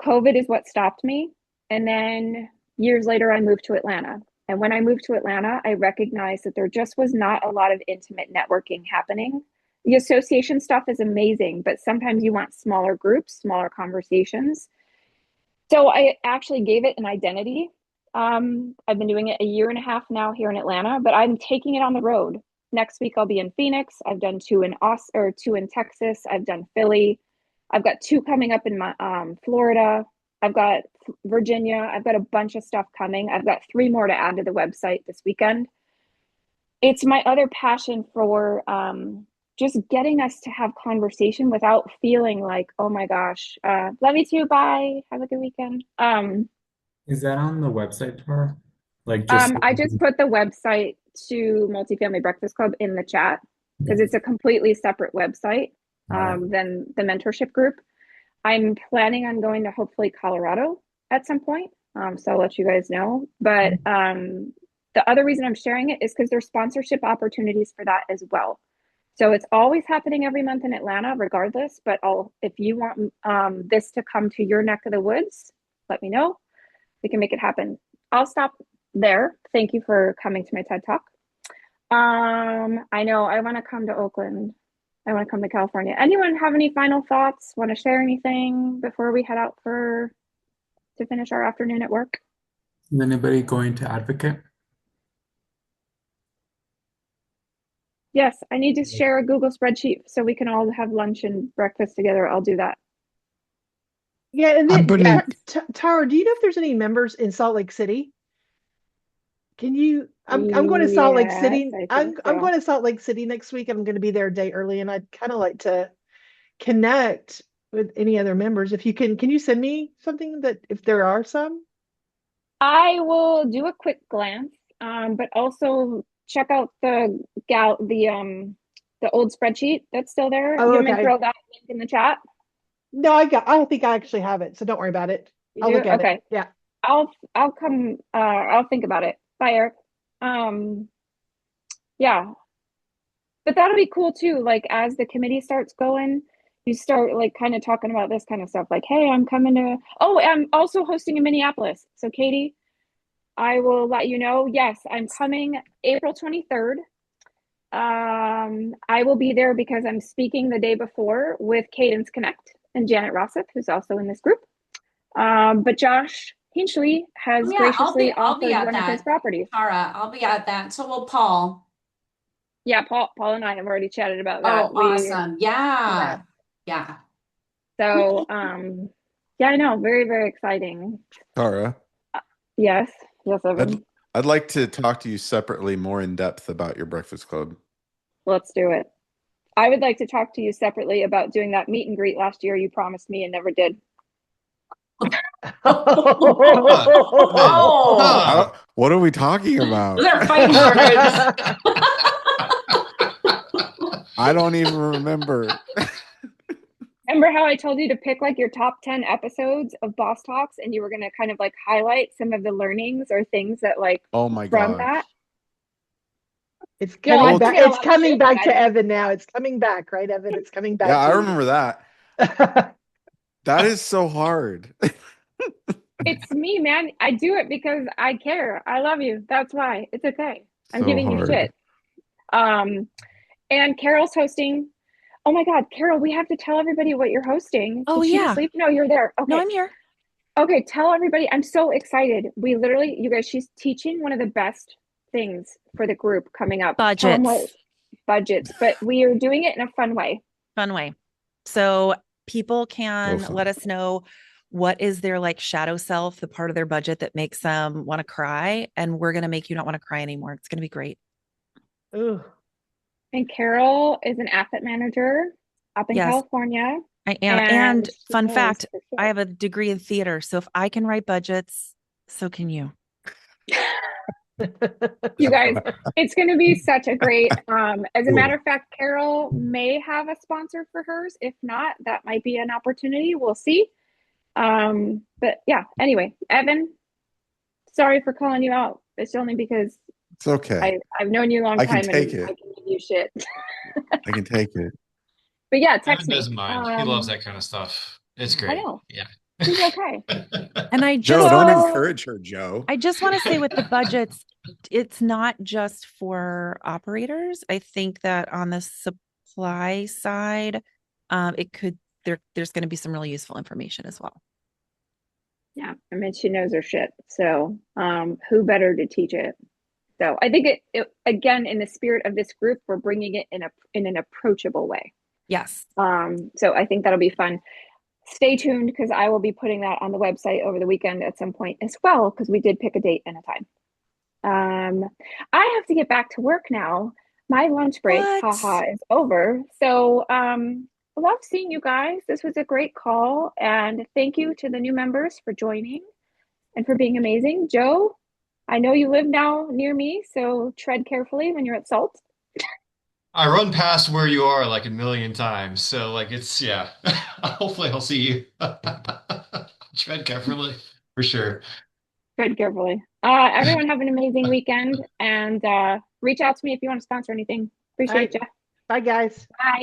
COVID is what stopped me. And then years later, I moved to Atlanta. And when I moved to Atlanta, I recognized that there just was not a lot of intimate networking happening. the association stuff is amazing, but sometimes you want smaller groups, smaller conversations. So I actually gave it an identity. I've been doing it a year and a half now here in Atlanta, but I'm taking it on the road. Next week I'll be in Phoenix. I've done two in Texas. I've done Philly. I've got 2 coming up in my Florida. I've got Virginia. I've got a bunch of stuff coming. I've got 3 more to add to the website this weekend. It's my other passion for just getting us to have conversation without feeling like, oh my gosh, love you too, bye, have a good weekend. Is that on the website, Tara? Like just I just put the website to Multifamily Breakfast Club in the chat because it's a completely separate website than the mentorship group. I'm planning on going to hopefully Colorado at some point, so I'll let you guys know. But the other reason I'm sharing it is because there's sponsorship opportunities for that as well. So it's always happening every month in Atlanta, regardless. But if you want this to come to your neck of the woods, let me know. We can make it happen. I'll stop there. Thank you for coming to my TED Talk. I know I want to come to Oakland. I want to come to California. Anyone have any final thoughts? Want to share anything before we head out to finish our afternoon at work? Is anybody going to Advocate? Yes, I need to share a Google spreadsheet so we can all have lunch and breakfast together. I'll do that. Yeah, and then Tara, do you know if there's any members in Salt Lake City? Can you? I'm going to Salt Lake City. I'm going to Salt Lake City next week. I'm going to be there a day early, and I'd kind of like to connect with any other members. If you can you send me something that if there are some? I will do a quick glance, but also check out the old spreadsheet that's still there. Oh, You want me to okay. throw that link in the chat? No, I think I actually have it, so don't worry about it. You I'll do? look at Okay. it. Yeah. I'll come. I'll think about it. Bye, Eric. Yeah, but that'll be cool too. Like as the committee starts going, you start like kind of talking about this kind of stuff. Like, hey, I'm coming to. Oh, I'm also hosting in Minneapolis. So, Katie, I will let you know. Yes, I'm coming April 23rd. I will be there because I'm speaking the day before with Cadence Connect and Janet Rossif, who's also in this group. But Josh Hinchley has graciously offered one of his properties. Tara, I'll be at that. So will Paul. Yeah, Paul and I have already chatted about that. Oh, awesome. Yeah. So, yeah, I know. Very, very exciting. Tara, Yes, Evan. I'd like to talk to you separately, more in depth about your breakfast club. Let's do it. I would like to talk to you separately about doing that meet and greet last year you promised me and never did. Oh. What are we talking about? Those are fighting words. I don't even remember. Remember how I told you to pick like your top 10 episodes of Boss Talks and you were going to kind of like highlight some of the learnings or things that like oh my from gosh. that? It's coming back. It's coming back to Evan now. It's coming back, right, Evan? It's coming back. Yeah, I to you. remember that. That is so hard. It's me, man. I do it because I care. I love you. That's why. It's okay. I'm So giving you hard. shit. And Carol's hosting. Oh my God, Carol, we have to tell everybody what you're hosting. Oh, Did she yeah. sleep? No, you're there. Okay. No, I'm here. Okay, tell everybody. I'm so excited. We literally, you guys, she's teaching one of the best things for the group coming up. Tell them what budgets, but we are doing it in a fun way. So people can Awesome. let us know what is their like shadow self, the part of their budget that makes them want to cry. And we're going to make you not want to cry anymore. It's going to be great. Ooh. And Carol is an asset manager up in Yes. California. I am. And she fun knows fact, for sure. I have a degree in theater. So if I can write budgets, so can you. You guys, it's going to be such a great, as a matter of fact, Carol may have a sponsor for hers. If not, that might be an opportunity. We'll see. But yeah, anyway, Evan, sorry for calling you out. It's only because It's okay. I've known you a long I time can and take it. I can give you shit. I can take it. But yeah, Evan text me. doesn't mind. He loves that kind of stuff. It's I great. know. Yeah. He's okay. And I Joe, just don't want to encourage her, Joe. I just want to say with the budgets, it's not just for operators. I think that on the supply side, there's going to be some really useful information as well. Yeah, I mean, she knows her shit. So, who better to teach it? So I think it again, in the spirit of this group, we're bringing it in an approachable way. Yes. So I think that'll be fun. Stay tuned because I will be putting that on the website over the weekend at some point as well, because we did pick a date and a time. I have to get back to work now. My lunch break, haha, is over. So love seeing you guys. This was a great call, and thank you to the new members for joining and for being amazing. Joe, I know you live now near me, so tread carefully when you're at Salt. I run past where you are like a million times, so like it's yeah. Hopefully I'll see you. Tread carefully for sure. Tread carefully. Everyone have an amazing weekend, and reach out to me if you want to sponsor anything. Appreciate you. Bye, guys. Bye.